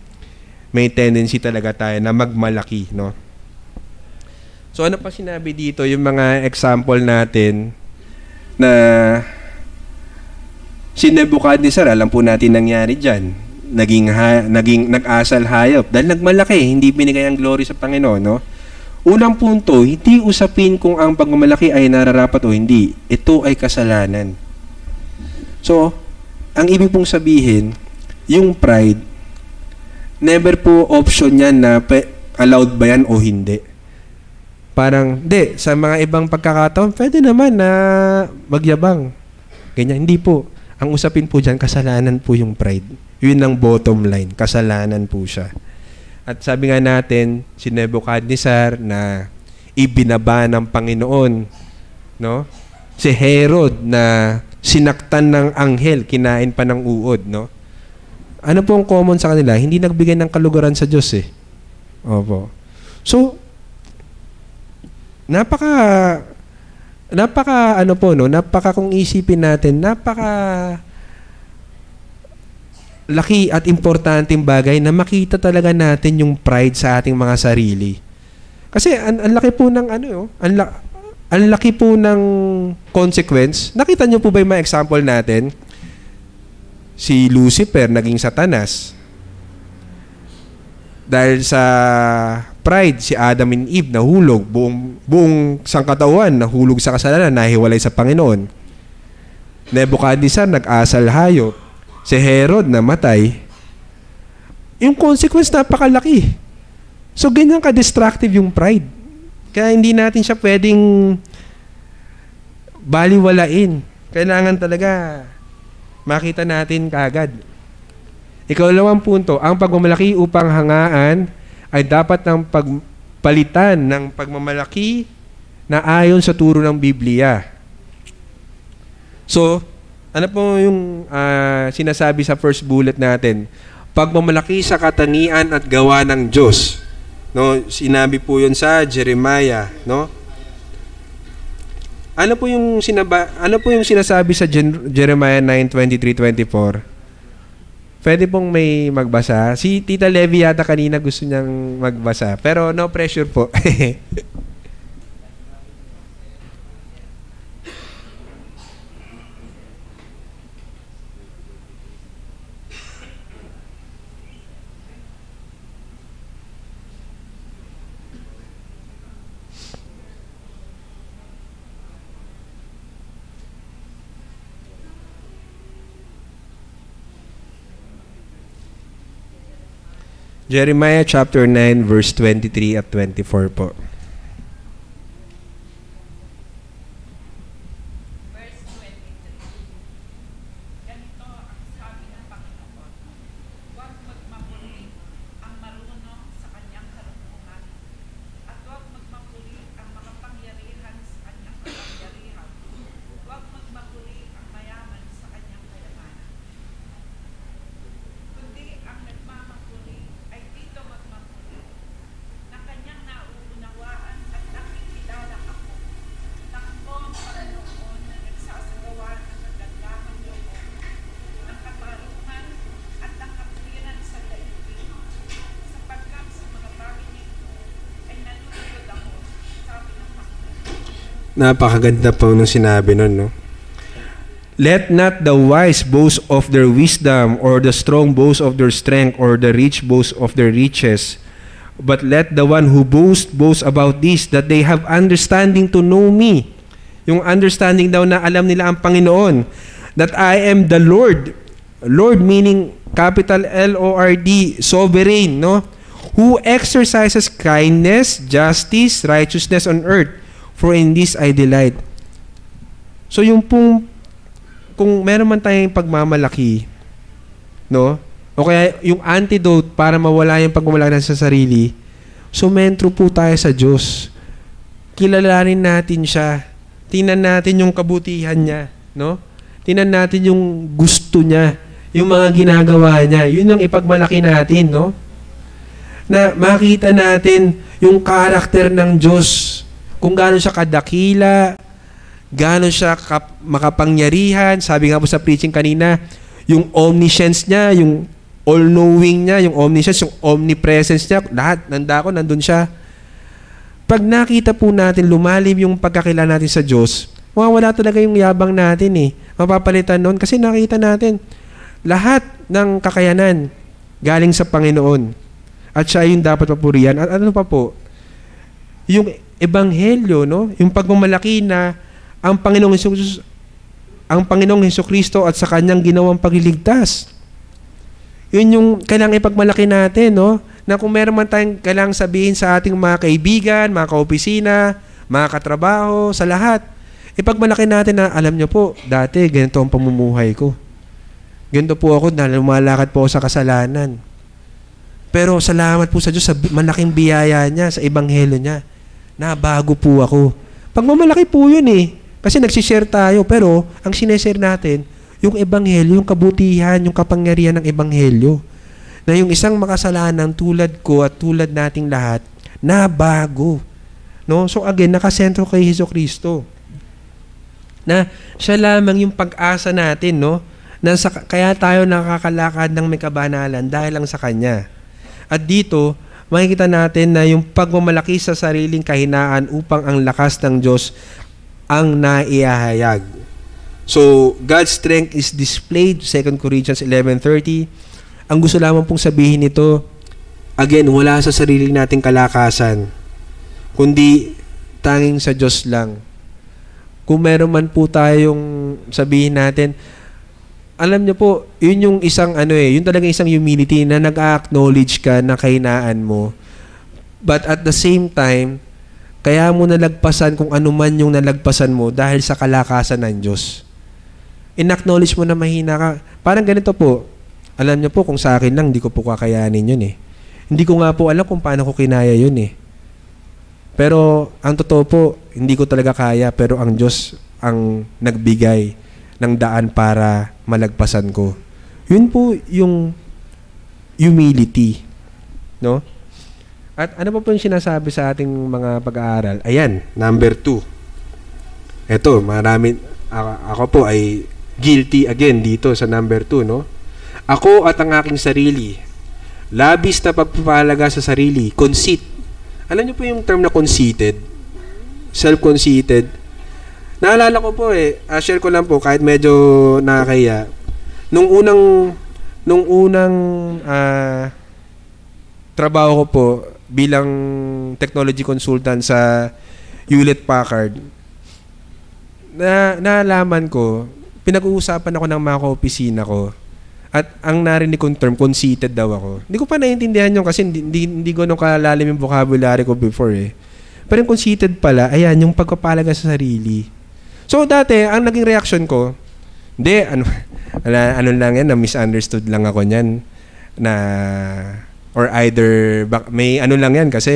A: may tendency talaga tayo na magmalaki, no? So, ano pa sinabi dito? Yung mga example natin na Si Nebuchadnezzar, alam po natin nangyari dyan. Naging nag-asal hayop. Dahil nagmalaki, hindi binigay ang glory sa Panginoon, no? Unang punto, hindi usapin kung ang pagmamalaki ay nararapat o hindi. Ito ay kasalanan. So, ang ibig pong sabihin, yung pride, never po option yan na allowed ba yan o hindi. Parang, hindi, sa mga ibang pagkakataon, pwede naman na magyabang. Ganyan, hindi po. Ang usapin po dyan, kasalanan po yung pride. Yun ang bottom line, kasalanan po siya. At sabi nga natin, si Nebuchadnezzar na ibinaba ng Panginoon, no? Si Herod na sinaktan ng anghel, kinain pa ng uod, no? Ano po ang common sa kanila? Hindi nagbigay ng kaluguran sa Diyos eh. Opo. So, napaka kung isipin natin, laki at importanteng bagay na makita talaga natin yung pride sa ating mga sarili. Kasi ang laki po ng ang laki po ng consequence. Nakita niyo po ba yung mga example natin? Si Lucifer naging Satanas. Dahil sa pride, si Adam and Eve nahulog, buong sangkatauhan nahulog sa kasalanan, nahiwalay sa Panginoon. Nebuchadnezzar nag-asal hayop. Si Herod namatay. Yung consequence napakalaki. So ganyan ka-destructive yung pride. Kaya hindi natin siya pwedeng baliwalain. Kailangan talaga makita natin kaagad. Ikalawang punto, ang pagmamalaki upang hangaan ay dapat ng pagpalitan ng pagmamalaki na ayon sa turo ng Biblia. So, ano po yung sinasabi sa first bullet natin? Pagmamalaki sa katangian at gawa ng Diyos. No, sinabi po 'yon sa Jeremiah, no? Ano po yung sinasabi sa Jeremiah 9:23-24? Pwede pong may magbasa. Si Tita Levi yata kanina gusto niyang magbasa. Pero no pressure po. Jeremiah chapter 9 verse 23 at 24 po.
C: Verse 23. Ganito ang sabi ng Panginoon, huwag magmamuli ang marunong sa kanyang karunungan, at huwag magmamuli ang makapangyarihan sa kanyang kapangyarihan, huwag magmamuli ang mayaman sa kanyang kayamanan. Kundi ang nagmamamuli ay dito magmamuli, na kanyang nauunawaan at nakikilala ako, na ako ang Panginoon na nagsasagawa ng kagandahan loob, ng katarungan at ng kapatiran sa daigdig, sapagkat sa mga bagay nito ay nalulugod ako, sabi ng Panginoon.
A: Napakaganda po nung sinabi nun, no? Let not the wise boast of their wisdom, or the strong boast of their strength, or the rich boast of their riches. But let the one who boast about this, that they have understanding to know me. Yung understanding daw na alam nila ang Panginoon. That I am the Lord. Lord meaning capital L-O-R-D, sovereign, no? Who exercises kindness, justice, righteousness on earth. For in this I delight. So yung pong kung meron man tayong pagmamalaki, no? O kaya yung antidote para mawala yung pagmamalaki sa sarili, sumentro po tayo sa Diyos. Kilalanin natin siya. Tingnan natin yung kabutihan niya, no? Tingnan natin yung gusto niya, yung mga ginagawa niya. Yun ang ipagmalaki natin, no? Na makita natin yung karakter ng Diyos. Kung gaano siya kadakila, gaano siya makapangyarihan. Sabi nga po sa preaching kanina, yung omniscience niya, yung all-knowing niya, yung omniscience, yung omnipresence niya, lahat, nandun siya. Pag nakita po natin, lumalim yung pagkakilala natin sa Diyos, mawawala talaga yung yabang natin eh. Mapapalitan nun kasi nakita natin lahat ng kakayanan galing sa Panginoon. At siya yung dapat papurihan. At ano pa po? Yung ebanghelyo, no? Yung pagmamalaki na ang Panginoong Hesukristo at sa kanyang ginawang pagliligtas. Yun yung kailangang ipagmalaki natin, no? Na kung meron man tayong kailangang sabihin sa ating mga kaibigan, mga kaopisina, mga katrabaho, sa lahat, ipagmalaki natin na, alam nyo po, dati ganito ang pamumuhay ko. Ganito po ako dahil lumalakad po ako sa kasalanan. Pero salamat po sa Diyos sa malaking biyaya niya, sa ebanghelyo niya. Nabago po ako. Pagmamalaki po yun eh. Kasi nagsishare tayo, pero ang sineshare natin, yung ebanghelyo, yung kabutihan, yung kapangyarihan ng ebanghelyo. Na yung isang makasalanan tulad ko at tulad nating lahat, nabago. No? So again, nakasentro kay Hesukristo. Na siya lamang yung pag-asa natin, no? Kaya tayo nakakalakad ng may kabanalan dahil lang sa Kanya. At dito, makikita natin na yung pagmamalaki sa sariling kahinaan upang ang lakas ng Diyos ang naihahayag. So, God's strength is displayed, 2 Corinthians 11:30. Ang gusto lamang pong sabihin nito, again, wala sa sarili nating kalakasan, kundi tanging sa Diyos lang. Kung meron man po tayong sabihin natin, alam niyo po, yun yung isang yun talaga isang humility na nag-acknowledge ka na kahinaan mo. But at the same time, kaya mo nalagpasan kung ano man yung nalagpasan mo dahil sa kalakasan ng Diyos. In-acknowledge mo na mahina ka. Parang ganito po, alam niyo po kung sa akin lang, hindi ko po kakayanin yun eh. Hindi ko nga po alam kung paano ko kinaya yun eh. Pero ang totoo po, hindi ko talaga kaya, pero ang Diyos ang nagbigay ng daan para malagpasan ko. Yun po yung humility. No? At ano pa po yung sinasabi sa ating mga pag-aaral? Ayan, number 2. Ito, ako po ay guilty again dito sa number 2, no? Ako at ang aking sarili, labis na pagpapahalaga sa sarili, conceit. Alam niyo po yung term na conceited? Self-conceited. Naalala ko po share ko lang po kahit medyo nakakaya. Nung unang trabaho ko po bilang technology consultant sa Hewlett-Packard, nalaman ko, pinag-uusapan ako ng mga kaopisina ko. At ang narinig kong term, conceited daw ako. Hindi ko pa naiintindihan yun kasi hindi ko nung kalalalim yung vocabulary ko before eh. Pero yung conceited pala, ayan, yung pagpapalaga sa sarili. So dati, ang naging reaction ko, hindi, ano lang yan, na misunderstood lang ako niyan. Or either, may ano lang yan kasi,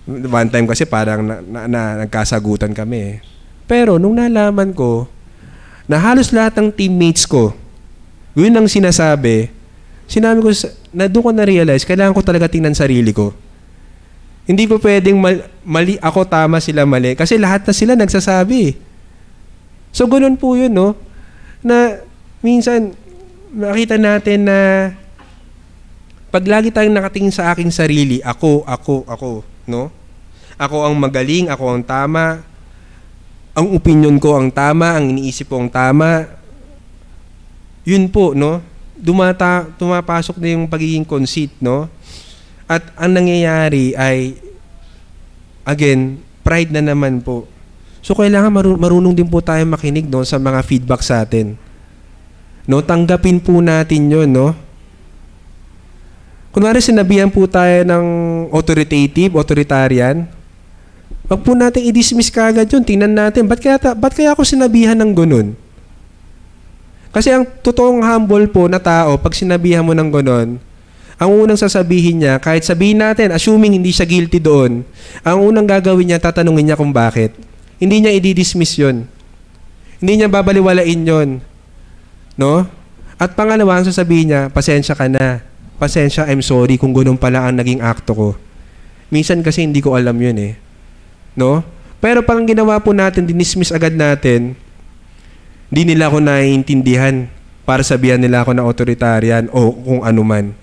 A: one time kasi parang nagkasagutan kami. Pero nung nalaman ko, na halos lahat ng teammates ko, yun ang sinabi ko, na doon ko na-realize, kailangan ko talaga tingnan sarili ko. Hindi po pwedeng mali ako, tama sila mali. Kasi lahat na sila nagsasabi. So, ganun po yun, no? Na minsan, makita natin na pag lagi tayong nakatingin sa aking sarili, ako, no? Ako ang magaling, ako ang tama, ang opinion ko ang tama, ang iniisip ko ang tama, yun po, no? Tumapasok na yung pagiging conceit, no? At ang nangyayari ay, again, pride na naman po. So, kailangan marunong din po tayo makinig, no, sa mga feedback sa atin. No, tanggapin po natin yun, no? Kunwari, sinabihan po tayo ng authoritarian, wag po natin i-dismiss kagad yun. Tingnan natin, ba't kaya ako sinabihan ng ganun? Kasi ang totoong humble po na tao, pag sinabihan mo ng ganun, ang unang sasabihin niya, kahit sabihin natin, assuming hindi siya guilty doon, ang unang gagawin niya, tatanungin niya kung bakit. Hindi niya i-dismiss yun. Hindi niya babaliwalain yun. No? At pangalawa, ang sasabihin niya, pasensya ka na. Pasensya, I'm sorry kung ganun pala ang naging akto ko. Minsan kasi hindi ko alam yun eh. No? Pero parang ginawa po natin, dinismiss agad natin, hindi nila ako naiintindihan para sabihan nila ako na authoritarian o kung ano man.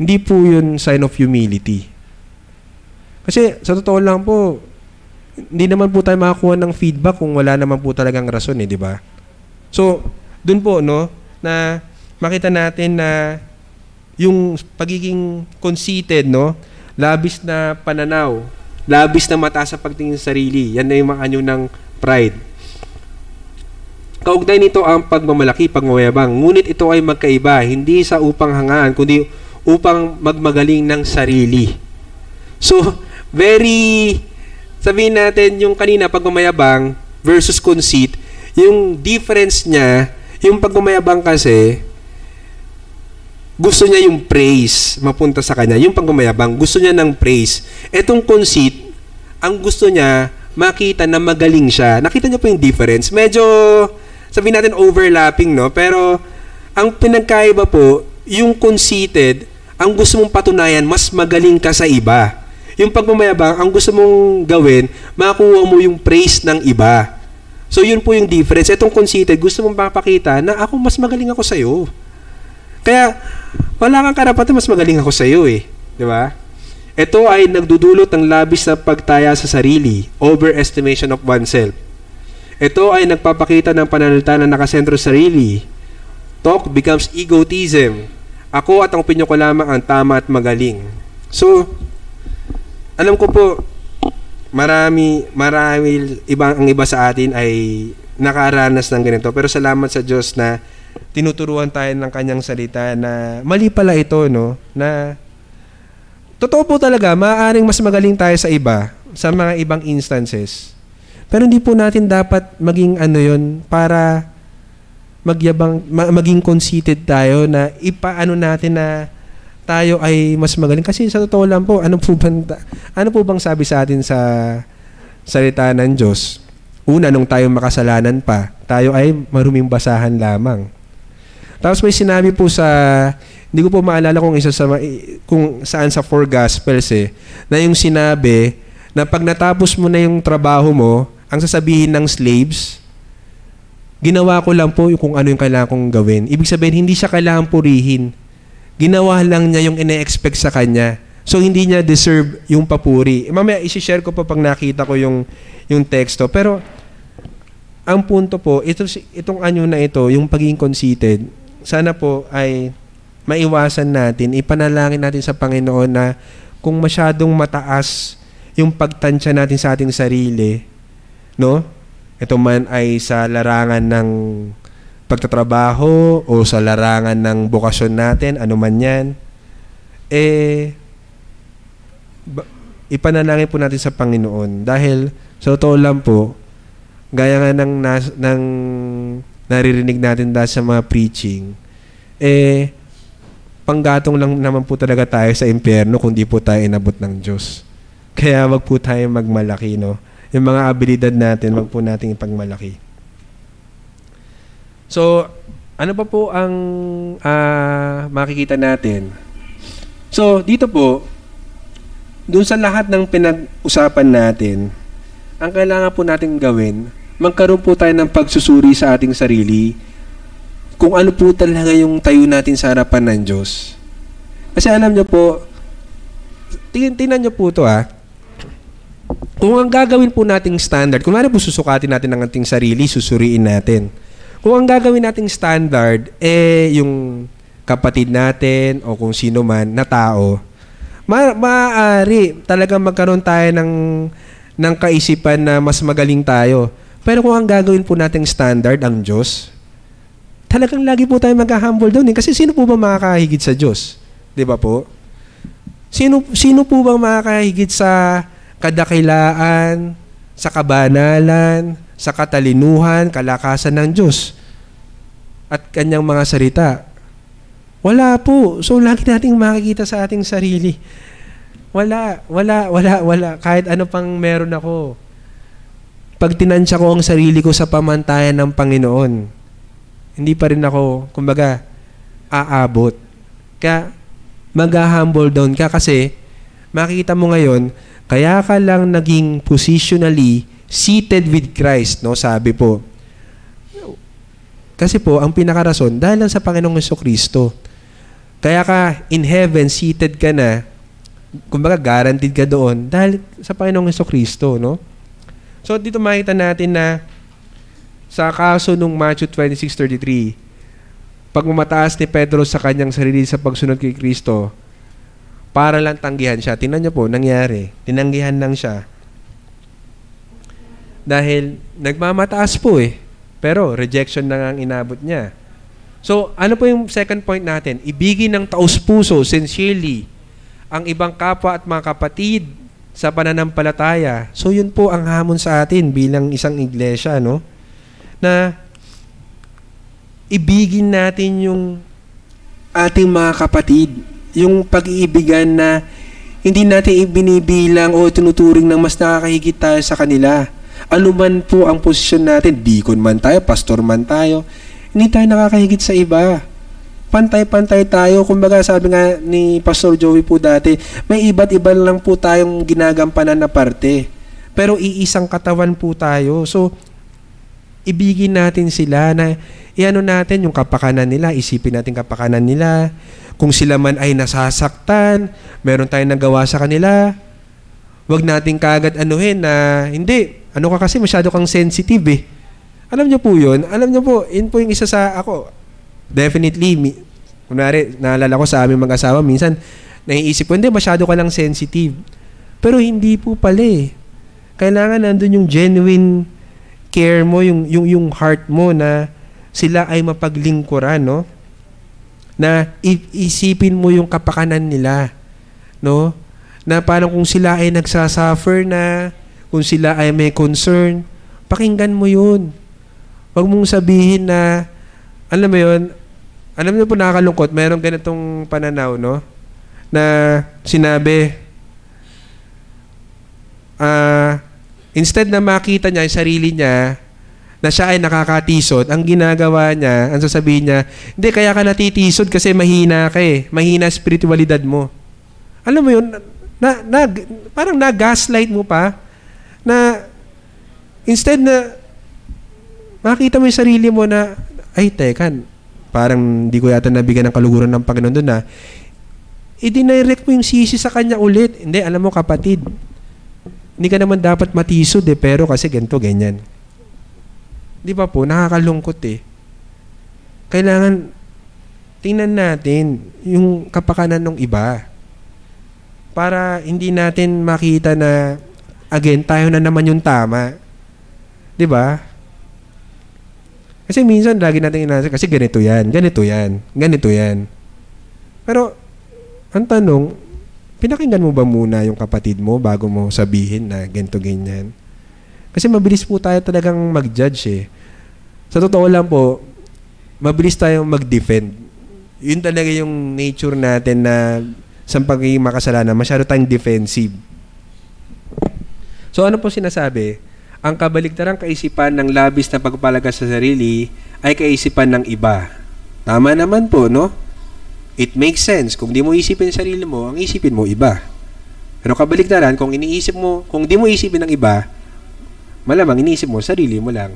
A: Hindi po yun sign of humility. Kasi sa totoo lang po, hindi naman po tayo makakuha ng feedback kung wala naman po talagang rason di ba? So, dun po, no, na makita natin na yung pagiging conceited, no, labis na pananaw, labis na mataas sa pagtingin sa sarili, yan na yung mga anyo ng pride. Kaugnay nito ang pagmamalaki, pagmamayabang, ngunit ito ay magkaiba, hindi sa upang hangaan, kundi upang magmagaling ng sarili. So, sabihin natin yung kanina pagmamayabang versus conceit, yung difference niya, yung pagmamayabang kasi, gusto niya yung praise mapunta sa kanya. Yung pagmamayabang, gusto niya ng praise. Etong conceit, ang gusto niya, makita na magaling siya. Nakita niyo po yung difference. Medyo, sabihin natin overlapping, no? Pero, ang pinagkaiba po, yung conceited, ang gusto mong patunayan, mas magaling ka sa iba. Yung pagmamayabang, ang gusto mong gawin, makuha mo yung praise ng iba. So, yun po yung difference. Itong conceited, gusto mong papakita na ako, mas magaling ako sa'yo. Kaya, wala kang karapatan, mas magaling ako sa'yo Di ba? Ito ay nagdudulot ng labis na pagtaya sa sarili, overestimation of oneself. Ito ay nagpapakita ng pananalita na nakasentro sa sarili. Talk becomes egotism. Ako at ang opinyon ko lamang ang tama at magaling. So, alam ko po, marami ang iba sa atin ay nakaranas ng ganito. Pero salamat sa Diyos na tinuturuan tayo ng kanyang salita na mali pala ito, no? Na totoo po talaga, maaaring mas magaling tayo sa iba, sa mga ibang instances. Pero hindi po natin dapat maging yon para maging conceited tayo na ipaano natin na tayo ay mas magaling. Kasi sa totoo lang po, ano po bang sabi sa atin sa salita ng Diyos? Una, nung tayo makasalanan pa, tayo ay maruming basahan lamang. Tapos may sinabi po sa, hindi ko po maalala kung saan sa 4 Gospels na yung sinabi na pag natapos mo na yung trabaho mo, ang sasabihin ng slaves, ginawa ko lang po kung ano yung kailangan kong gawin. Ibig sabihin, hindi siya kailangan purihin. Ginawa lang niya yung ine-expect sa kanya. So, hindi niya deserve yung papuri. Mamaya, isi-share ko pa pag nakita ko yung teksto. Pero, ang punto po, itong anyo na ito, yung pagiging conceited, sana po ay maiwasan natin, ipanalangin natin sa Panginoon na kung masyadong mataas yung pagtansya natin sa ating sarili, no? Ito man ay sa larangan ng pagtatrabaho o sa larangan ng bokasyon natin, ano man yan, ipanalangin po natin sa Panginoon. Dahil, sa totoo lang po, gaya nga ng naririnig natin dahil sa mga preaching, panggatong lang naman po talaga tayo sa impyerno kung di po tayo inabot ng Diyos. Kaya wag po tayo magmalaki, no? Yung mga abilidad natin, wag po nating ipagmalaki. So, ano pa po ang makikita natin? So, dito po, dun sa lahat ng pinag-usapan natin, ang kailangan po natin gawin, magkaroon po tayo ng pagsusuri sa ating sarili kung ano po talaga yung tayo natin sa harapan ng Diyos. Kasi alam nyo po, tingnan nyo po ito kung ang gagawin po nating standard, kung ano po susukatin natin ang ating sarili, susuriin natin. Kung ang gagawin nating standard, yung kapatid natin o kung sino man na tao, maaari talagang magkaroon tayo ng kaisipan na mas magaling tayo. Pero kung ang gagawin po nating standard ang Diyos, talagang lagi po tayo mag-humble doon. Kasi sino po ba makakahigit sa Diyos? Di ba po? Sino po bang makakahigit sa kadakilaan, sa kabanalan, sa katalinuhan, kalakasan ng Diyos at kanyang mga salita? Wala po. So, lagi nating makikita sa ating sarili. Wala. Kahit ano pang meron ako. Pag tinansya ko ang sarili ko sa pamantayan ng Panginoon, hindi pa rin ako, kumbaga, aabot. Kaya, mag-humble down ka kasi, makikita mo ngayon, kaya ka lang naging positionally seated with Christ, no? Sabi po. Kasi po, ang pinakarason, dahil lang sa Panginoong Jesucristo. Kaya ka, in heaven, seated ka na, kumbaga, guaranteed ka doon, dahil sa Panginoong Jesucristo, no? So dito makita natin na sa kaso nung Matthew 26:33, pagmamataas ni Pedro sa kanyang sarili sa pagsunod kay Kristo, para lang tanggihan siya. Tingnan niyo po, nangyari. Tinanggihan lang siya. Dahil nagmamataas po pero rejection na nga ang inabot niya. So, ano po yung second point natin? Ibigin ng taus-puso, sincerely, ang ibang kapwa at mga kapatid sa pananampalataya. So, yun po ang hamon sa atin bilang isang iglesia, no? Na ibigin natin yung ating mga kapatid, yung pag-iibigan na hindi natin ibinibilang o tinuturing ng mas nakakahigit tayo sa kanila. Ano man po ang posisyon natin, deacon man tayo, pastor man tayo, hindi tayo nakakahigit sa iba. Pantay-pantay tayo. Kumbaga sabi nga ni Pastor Joey po dati, may iba't iba lang po tayong ginagampanan na parte. Pero iisang katawan po tayo. So, ibigin natin sila na iano natin yung kapakanan nila, isipin natin kapakanan nila. Kung sila man ay nasasaktan, meron tayong nagawa sa kanila, wag natin kagad anuhin na hindi. Ano ka kasi masyado kang sensitive Alam niyo po yun. Alam niyo po, yun po yung isa sa ako. Definitely, kunwari, naalala ko sa aming mag-asawa, minsan, naiisip ko, hindi, masyado ka lang sensitive. Pero hindi po pala Kailangan nandun yung genuine care mo, yung heart mo na sila ay mapaglingkuran, no? Na isipin mo yung kapakanan nila, no? Na parang kung sila ay nagsasuffer na, kung sila ay may concern, pakinggan mo yun. Huwag mong sabihin na, alam mo yun, alam niyo po nakakalungkot, mayroong ganitong pananaw, no? Na sinabi, instead na makita niya yung sarili niya, na siya ay nakakatisod, ang ginagawa niya, ang sasabihin niya, hindi, kaya ka natitisod kasi mahina ka mahina spiritualidad mo. Alam mo yun, parang na-gaslight mo pa, na instead na makita mo yung sarili mo na, ay, teka, parang di ko yata nabigyan ng kaluguran ng Panginoon doon na, i-direct mo yung sisi sa kanya ulit. Hindi, alam mo kapatid, hindi ka naman dapat matisod pero kasi ganito, ganyan. Di ba po, nakakalungkot Kailangan, tingnan natin yung kapakanan ng iba para hindi natin makita na again, tayo na naman yung tama. 'Di ba? Kasi minsan lagi natin inaasal kasi ganito 'yan, ganito 'yan, ganito 'yan. Pero ang tanong, pinakinggan mo ba muna yung kapatid mo bago mo sabihin na ganito ganyan? Kasi mabilis po tayo talagang mag-judge Sa totoo lang po, mabilis tayong mag-defend. Yun talaga yung nature natin na sa pagiging makasalanan, masyado tayong defensive. So ano po sinasabi? Ang kabaligtarang kaisipan ng labis na pagpapalagas sa sarili ay kaisipan ng iba. Tama naman po, no? It makes sense. Kung di mo isipin ang sarili mo, ang isipin mo iba. Pero kabaligtaran, kung di mo isipin ng iba, malamang iniisip mo, sarili mo lang.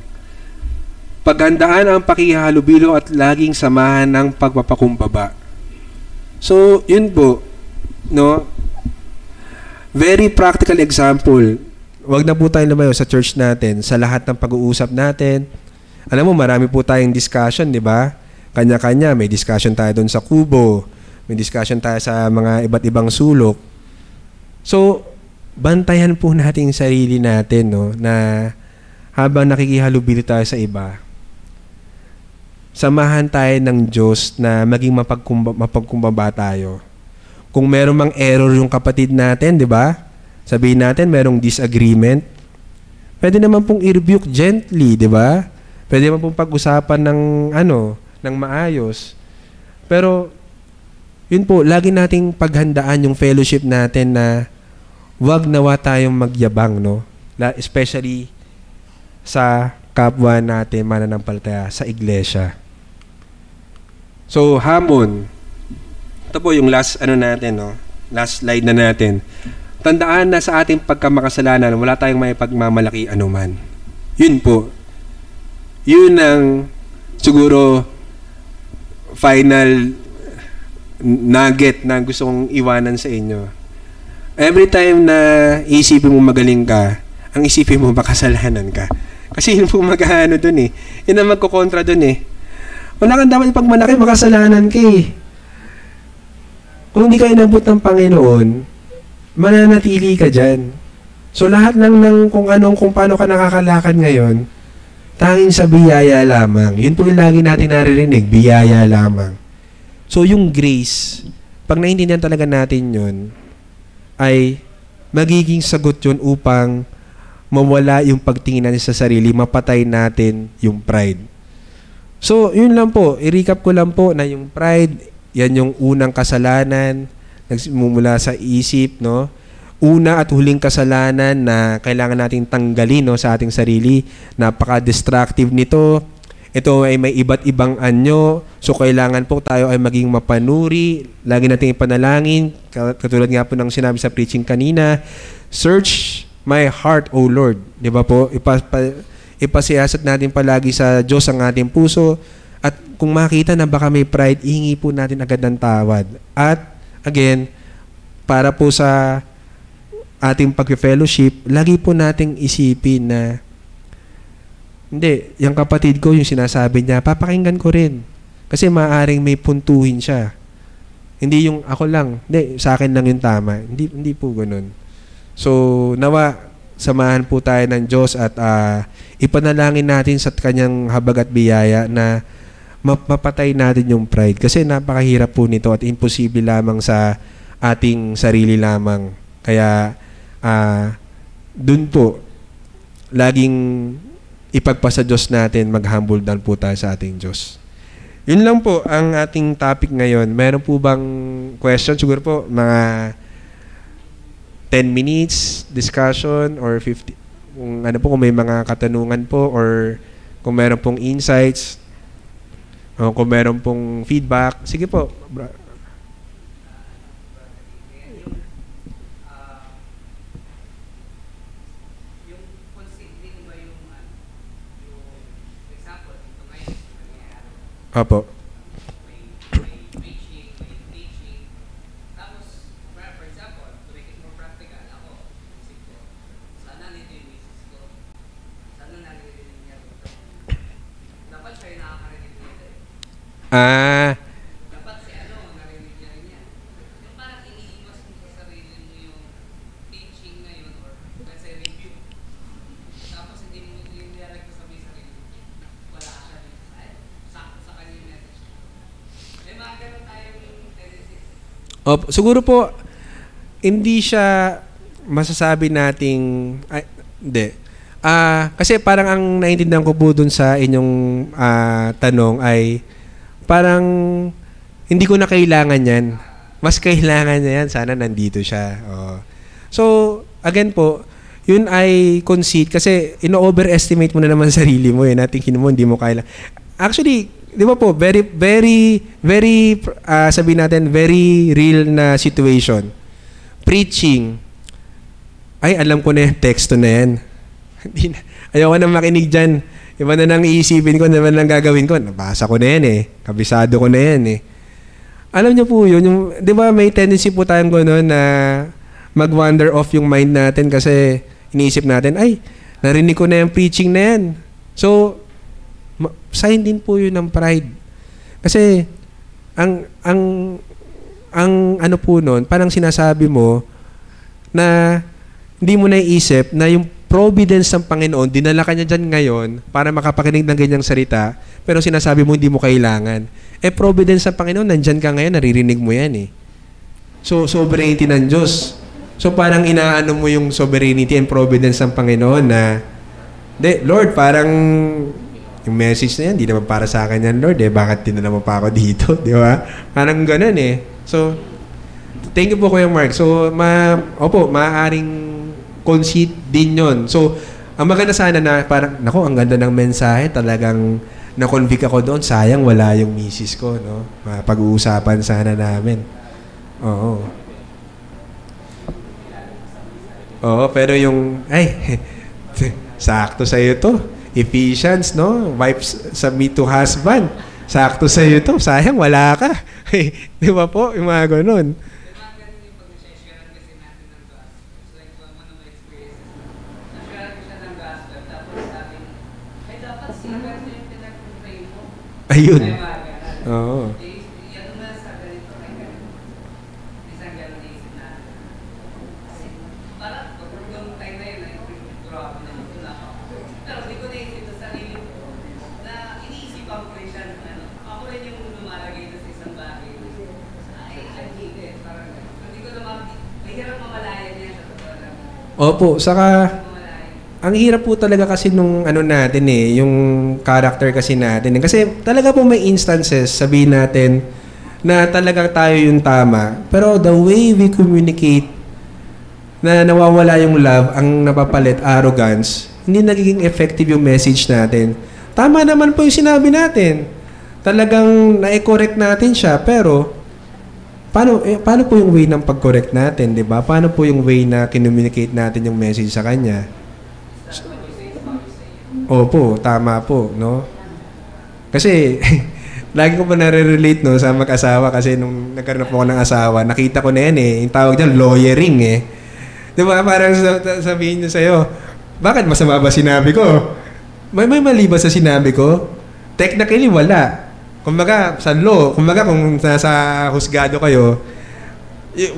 A: Paghandaan ang pakihalubilo at laging samahan ng pagpapakumbaba. So, yun po, no? Very practical example. Wag na po tayong lumayo sa church natin, sa lahat ng pag-uusap natin. Alam mo, marami po tayong discussion, di ba? Kanya-kanya, may discussion tayo doon sa kubo, may discussion tayo sa mga iba't ibang sulok. So, bantayan po natin yung sarili natin, no? Na habang nakikihalubilo tayo sa iba, samahan tayo ng Diyos na maging mapagkumbaba tayo. Kung meron mang error yung kapatid natin, di ba? Sabihin natin, merong disagreement. Pwede naman pong i-rebuke gently, di ba? Pwede naman pong pag-usapan ng maayos. Pero, yun po, lagi nating paghandaan yung fellowship natin na wag nawa tayong magyabang, no? Especially sa kapwa natin mananampalataya sa iglesia. So, hamon. Ito po yung last natin, no? Last slide na natin. Tandaan na sa ating pagkamakasalanan, wala tayong may pagmamalaki anuman. Yun po. Yun ang siguro final nugget na gusto kong iwanan sa inyo. Every time na isipin mo magaling ka, ang isipin mo makasalanan ka. Kasi yun po mag-ano dun eh. Yun ang magkukontra dun eh. Wala kang dapat ipagmalaki, makasalanan ka eh. Kung hindi ka inabot ng Panginoon, mananatili ka dyan. So lahat lang ng kung paano ka nakakalakad ngayon, tanging sa biyaya lamang. Yun po yung lagi natin naririnig, biyaya lamang. So yung grace, pag naintindihan talaga natin yun, ay magiging sagot yun upang mawala yung pagtingin natin sa sarili, mapatay natin yung pride. So, yun lang po. I-recap ko lang po na yung pride, yan yung unang kasalanan, nagsimula sa isip, no? Una at huling kasalanan na kailangan nating tanggalin, no, sa ating sarili. Napaka-destructive nito. Ito ay may iba't ibang anyo. So, kailangan po tayo ay maging mapanuri. Lagi nating ipanalangin. Katulad nga po ng sinabi sa preaching kanina, search my heart, O Lord. Di ba po? Ipasiyasat natin palagi sa Diyos ang ating puso. At kung makita na baka may pride, ihingi po natin agad ng tawad. At again, para po sa ating pag-fellowship, lagi po nating isipin na hindi, yung kapatid ko, yung sinasabi niya, papakinggan ko rin. Kasi maaaring may puntuhin siya. Hindi yung ako lang. Hindi, sa akin lang yung tama. Hindi po ganun. So, nawa, samahan po tayo ng Diyos at ipanalangin natin sa kanyang habag at biyaya na mapatay natin yung pride. Kasi napakahirap po nito at imposible lamang sa ating sarili lamang. Kaya, dun po, laging ipagpasa Diyos natin, mag-humble down po tayo sa ating Diyos. Yun lang po ang ating topic ngayon. Meron po bang question? Siguro po, mga 10 minutes discussion or 50, kung ano po, kung may mga katanungan po or kung meron pong insights o kung meron pong feedback. Sige po.
B: Yung conceit din ba yung example, ito ngayon, nangyayari.
A: Opo.
B: May preaching, may teaching. Tapos, for example, to make it more practical, ako, isip ko, sana nito yung misis ko. Sana naririnig niya ito. Dapat siya yung nakakarinig nito eh. Dapat si narinig niya rin yan. Yung parang iniiwas mo sa sarili mo yung teaching na yun or let's say review. Tapos hindi mo yung nilalagay ko sa sarili mo. Wala ka siya dito. Ay, sakto sa kanya yung message. May mga ganun tayong tendencies.
A: Siguro po, hindi siya masasabi nating, hindi. Kasi parang ang naiintindihan ko po dun sa inyong tanong ay parang hindi ko na kailangan yan. Mas kailangan niya yan. Sana nandito siya. So, again po, yun ay conceit kasi ino-overestimate mo na naman sarili mo. Natingin mo, hindi mo kailangan. Actually, di ba po, very, very, very, sabihin natin, very real na situation. Preaching. Ay, alam ko na yan. Teksto na yan. Ayaw ko na makinig dyan. Iba na nang iisipin ko, naman lang gagawin ko. Nabasa ko na yan eh. Kabisado ko na yan eh. Alam niyo po yun, yung, di ba may tendency po tayong gano'n na mag-wander off yung mind natin kasi iniisip natin, ay, narinig ko na yung preaching na yan. So, sign din po yun ng pride. Kasi, ang ano po nun, parang sinasabi mo na hindi mo naiisip na yung providence ng Panginoon, dinala ka niya dyan ngayon para makapakinig ng ganyang salita, pero sinasabi mo hindi mo kailangan. Providence ng Panginoon, nandyan ka ngayon, naririnig mo yan eh. So, sovereignty ng Diyos. So, parang inaano mo yung sovereignty and providence ng Panginoon na, Lord, parang yung message na yan, di naman para sa akin yan, Lord, bakit dinala mo pa ako dito, di ba? Parang ganun eh. So, thank you po Kuya Mark. So, maaaring conceit din yun. So, ang maganda sana na parang, naku, ang ganda ng mensahe, talagang na-convict ako doon, sayang wala yung misis ko, no? Pag-uusapan sana namin. Oo, pero yung, sakto sa'yo to. Ephesians, no? Wives submit to husband. Sakto sa'yo to. Sayang, wala ka. Di ba po? Yung mga ganun. Ayun.
B: May mga ganun.
A: Oo.
B: Yan naman sa ganito may ganun. Isang ganun isip na. Kasi parang pag yung time na yun, grabe na ito na ako. Pero hindi ko naisip sa sarili ko na iniisipan ko rin siya ng ano. Ako rin yung lumalagay na sa isang bagay. Ay, hindi. Parang ganun. Hindi ko naman, mahirap mamalayan yan sa totoo lang.
A: Opo, saka
B: Mamalayan.
A: ang hirap po talaga kasi nung ano natin yung character kasi natin. Kasi talaga po may instances, sabihin natin, na talagang tayo yung tama. Pero the way we communicate, na nawawala yung love, ang napapalit, arrogance, hindi nagiging effective yung message natin. Tama naman po yung sinabi natin. Talagang na-correct natin siya, pero paano po yung way ng pag-correct natin, di ba? Paano po yung way na kinommunicate natin yung message sa kanya? Opo, tama po, no? Kasi, lagi ko pa nare-relate, no, sa mag-asawa kasi nung nagkaroon po ako ng asawa, nakita ko na yan eh. Yung tawag dyan, lawyering eh. Di ba? Parang sabihin niyo sa'yo, bakit masama ba sinabi ko? May mali ba sa sinabi ko? Technically, wala. Kumbaga, sa law, kumbaga kung nasa husgado kayo,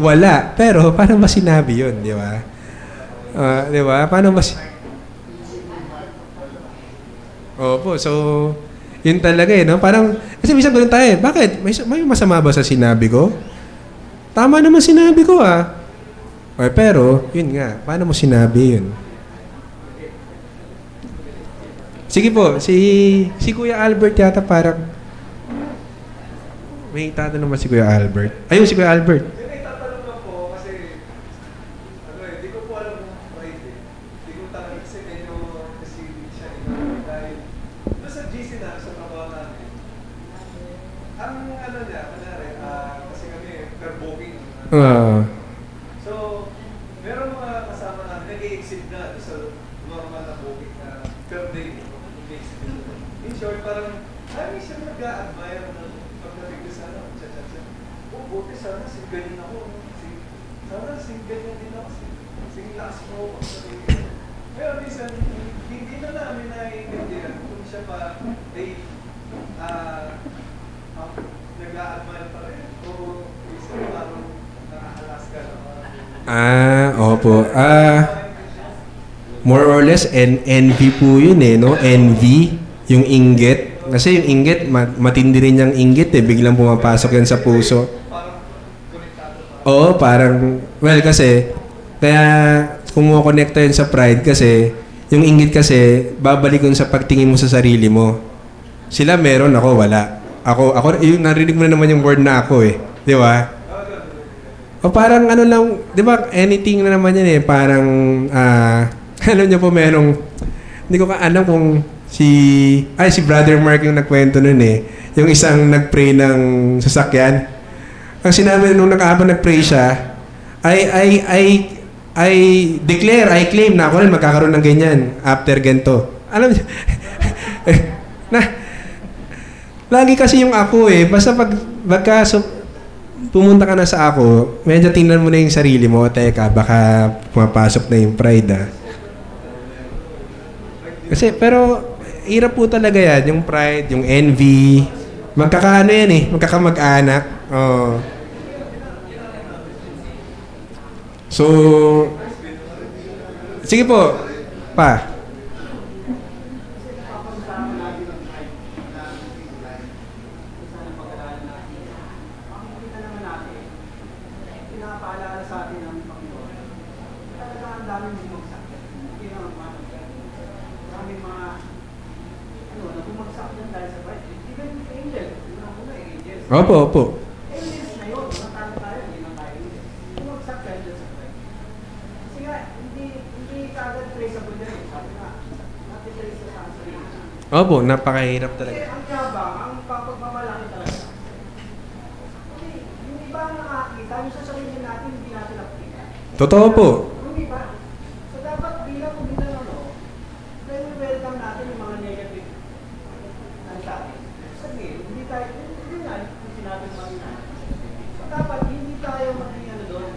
A: wala. Pero, paano ba sinabi yun, di ba? Di ba? Paano ba Opo, so, yun talaga eh, no? Parang, kasi minsan ganun tayo eh, bakit? May masama ba sa sinabi ko? Tama naman sinabi ko ah. Pero, yun nga, paano mo sinabi yun? Sige po, si Kuya Albert yata parang, may tatanong naman si Kuya Albert. Ayun, si Kuya Albert.
D: May tatanong lang po kasi di ko po alam kung right eh. Di ko talaga kasi medyo kasi siya dahil doon sa GC na sa trabaho namin. Ang ano niya, kunyari, kasi kami per booking. So, meron mga kasama namin nag-i-exceed na doon sa normal na booking na per day. Nag-i-exceed. In short, parang ay, siya nag-a-admire na pagdating ko sa ano, chat-chat. Buti sana, ganyan ako. Sana, ganyan din ako. Lakas mo ako. Pero minsan, hindi na namin naiintindihan kung siya pa ay nag-a-admire pa rin. O minsan parang nakakalas ka na.
A: Opo. More or less, envy po yun eh, no? Envy, yung inggit. Kasi yung inggit, matindi rin yung inggit eh. Biglang pumapasok yan sa puso. Oo, parang, well kasi, kaya kumukonekta yun sa pride kasi, yung inggit kasi, babalik yun sa pagtingin mo sa sarili mo. Sila meron, ako wala. Ako, yung narinig mo na naman yung word na ako eh. Di ba? O parang ano lang, di ba, anything na naman yan eh. Parang, alam niyo po, merong, hindi ko alam kung si Brother Mark yung nagkwento nun eh. Yung isang nagpray ng sasakyan. Ang sinabi nung habang nagpray siya, I declare, I claim na ako rin magkakaroon ng ganyan after ganito. Alam niyo, lagi kasi yung ako eh. Basta pumunta ka na sa ako, medyo tingnan mo na yung sarili mo, teka, baka pumapasok na yung pride ah. Kasi, pero, hirap po talaga yan, yung pride, yung envy. Magkakaano yan eh, magkakamag-anak. Oh. So, sige po, pa. Opo, opo. Opo, napakahirap talaga.
D: Kasi ang yabang, ang pagmamalaki talaga. Kasi yung iba ang nakakita, yung sa sarili natin, hindi natin nakikita.
A: Totoo po.
D: Yung iba. So dapat bilang welcome natin yung mga negative na sa atin. Sabihin, hindi tayo, hindi nga, yung sinabi ng mga so dapat hindi tayo maging doon,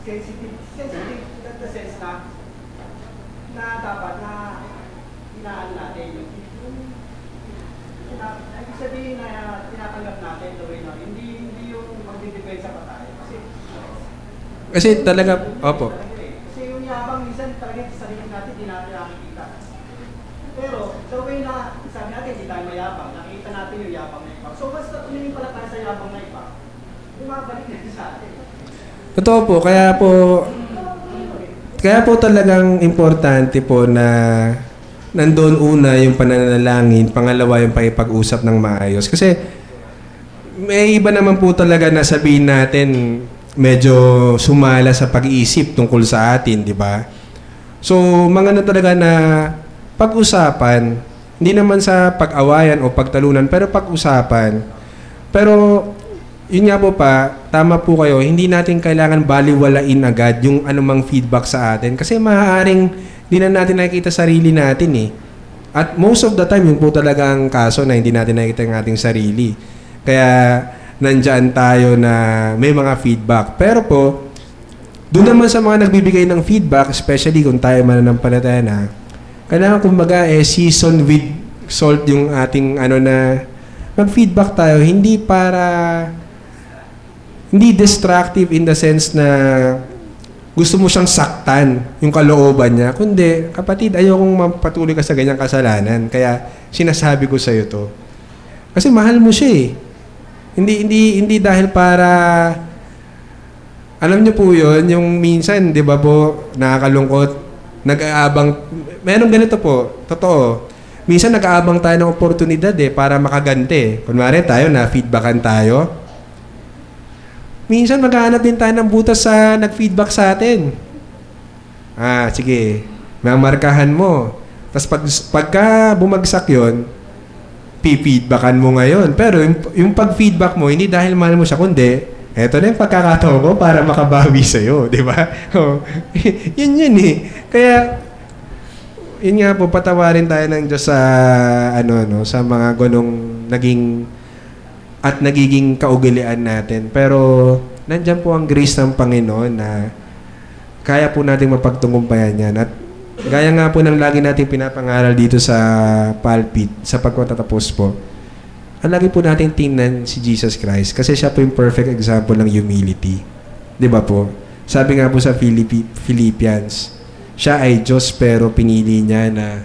D: sensitive in the sense na dapat na hinaan natin yung
E: ibig sabihin na tinatanggap natin the way na hindi yung magdidepensa pa tayo.
A: Kasi talaga, opo.
E: Kasi yung yabang minsan talaga sa sarili natin, di natin nakikita. Pero the way na sabi natin, hindi tayo mayabang, nakikita natin yung yabang na iba. So basta tumingin pala tayo sa yabang na iba, bumabalik na sa atin.
A: Totoo po, kaya po talagang importante po na nandoon una yung pananalangin, pangalawa yung pakipag-usap ng maayos. Kasi may iba naman po talaga na sabihin natin medyo sumala sa pag-iisip tungkol sa atin, di ba? So, mga na talaga na pag-usapan, hindi naman sa pag-awayan o pagtalunan, pero pag-usapan. Pero, yun nga po pa, tama po kayo, hindi natin kailangan baliwalain agad yung anumang feedback sa atin. Kasi maaaring hindi na natin nakikita sarili natin eh. At most of the time, yun po talaga ang kaso na hindi natin nakikita yung ating sarili. Kaya, nandyan tayo na may mga feedback. Pero po, doon naman sa mga nagbibigay ng feedback, especially kung tayo mananampalataya na, kailangan kumbaga season with salt yung ating na mag-feedback tayo, hindi destructive in the sense na gusto mo siyang saktan yung kalooban niya. Kundi, kapatid, ayokong mapatuloy ka sa ganyang kasalanan. Kaya, sinasabi ko sa'yo to. Kasi mahal mo siya eh. Hindi dahil para alam niyo po 'yon, yung minsan 'di ba po nakakalungkot, nag-aabang meron ganito po, totoo. Minsan nag-aabang tayo ng oportunidad para makaganti. Kunwari tayo na feedbackan tayo. Minsan maghahanap din tayo ng butas sa nag-feedback sa atin. Sige, mamarkahan mo. Tapos pagka bumagsak 'yon, feedbackan mo ngayon. Pero yung pag-feedback mo, hindi dahil mahal mo siya, kundi, eto na yung pagkakataon ko para makabawi sa'yo, di ba? Yun eh. Kaya, yun nga po, patawarin tayo ng Diyos sa, sa mga ganong nagiging kaugalian natin. Pero, nandyan po ang grace ng Panginoon na kaya po natin mapagtungkumpayan yan. At gaya nga po ng lagi nating pinapangaral dito sa pulpit, sa pagkatatapos po, ang lagi po nating tingnan si Jesus Christ kasi siya po yung perfect example ng humility. Di ba po? Sabi nga po sa Philippians, siya ay Diyos pero pinili niya na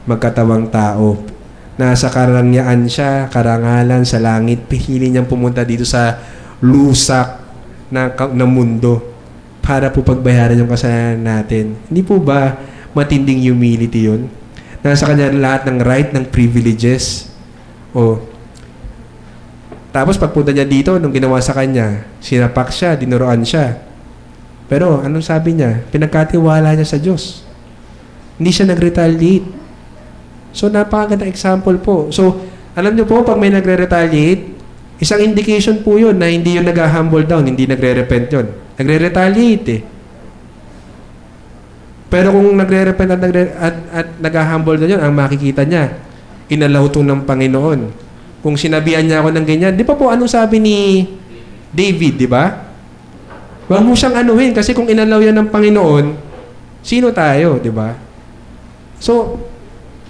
A: magkatawang tao. Nasa karangyaan siya, karangalan sa langit, pinili niyang pumunta dito sa lusak na mundo para po pagbayaran yung kasalanan natin. Hindi po ba matinding humility yun? Nasa kanya lahat ng right, ng privileges. Tapos pagpunta niya dito, nung ginawa sa kanya, sinapak siya, dinuroan siya. Pero anong sabi niya? Pinagkatiwala niya sa Diyos. Hindi siya nag-retaliate. So napakagandang example po. So alam niyo po, pag may nagre-retaliate, isang indication po yun na hindi yun nag-humble down, hindi nagre-repent yun. Nagre-retaliate eh. Pero kung nagre-repent at nag-humble na yun, ang makikita niya, inalaw to ng Panginoon. Kung sinabihan niya ako ng ganyan, di ba po anong sabi ni David, di ba? Huwag mo siyang anuhin kasi kung inalaw yan ng Panginoon, sino tayo, di ba? So,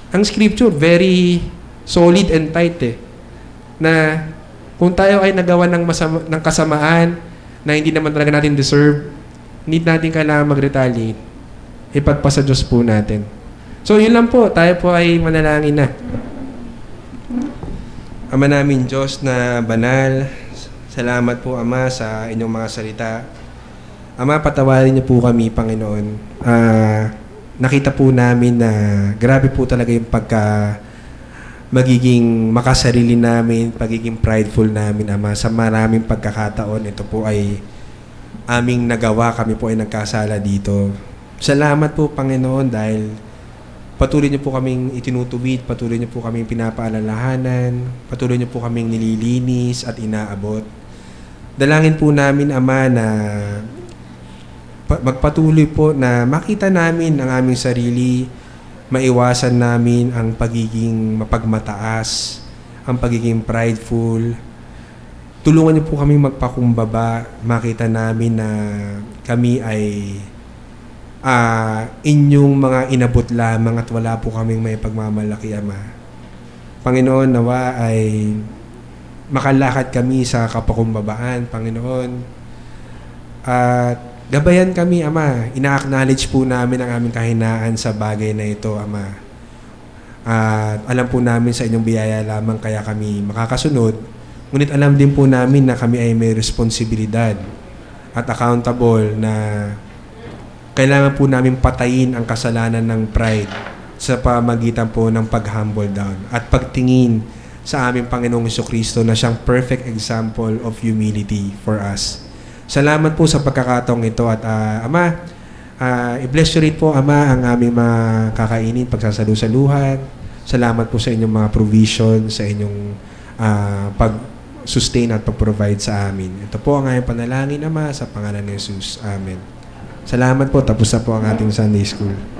A: ang scripture, very solid and tight na kung tayo ay nagawa ng kasamaan na hindi naman talaga natin deserve, hindi natin kailangan mag-retaliate. Ipagpasa Diyos po natin. So, yun lang po. Tayo po ay manalangin na. Ama namin Diyos na banal, salamat po Ama sa inyong mga salita. Ama, patawarin niyo po kami, Panginoon. Nakita po namin na grabe po talaga yung magiging makasarili namin, pagiging prideful namin, Ama. Sa maraming pagkakataon, ito po ay aming nagawa, kami po ay nagkasala dito. Salamat po, Panginoon, dahil patuloy niyo po kaming itinutuwid, patuloy niyo po kaming pinapaalalahanan, patuloy niyo po kaming nililinis at inaabot. Dalangin po namin, Ama, na magpatuloy po na makita namin ang aming sarili, maiwasan namin ang pagiging mapagmataas, ang pagiging prideful. Tulungan niyo po kaming magpakumbaba, makita namin na kami ay inyong mga inabot lamang at wala po kaming may pagmamalaki, Ama. Panginoon, nawa ay makalakad kami sa kapakumbabaan, Panginoon. At gabayan kami, Ama. Ina-acknowledge po namin ang aming kahinaan sa bagay na ito, Ama. At alam po namin sa inyong biyaya lamang kaya kami makakasunod. Ngunit alam din po namin na kami ay may responsibilidad at accountable na kailangan po namin patayin ang kasalanan ng pride sa pamagitan po ng pag-humble down at pagtingin sa aming Panginoong Jesucristo na siyang perfect example of humility for us. Salamat po sa pagkakataong ito at Ama, i-bless you rin po, Ama, ang aming mga kakainin, pagsasalu-saluhan. Salamat po sa inyong mga provision, sa inyong pag-sustain at pag-provide sa amin. Ito po ang aming panalangin, Ama, sa pangalan ni Jesus. Amen. Salamat po. Tapos na po ang ating Sunday School.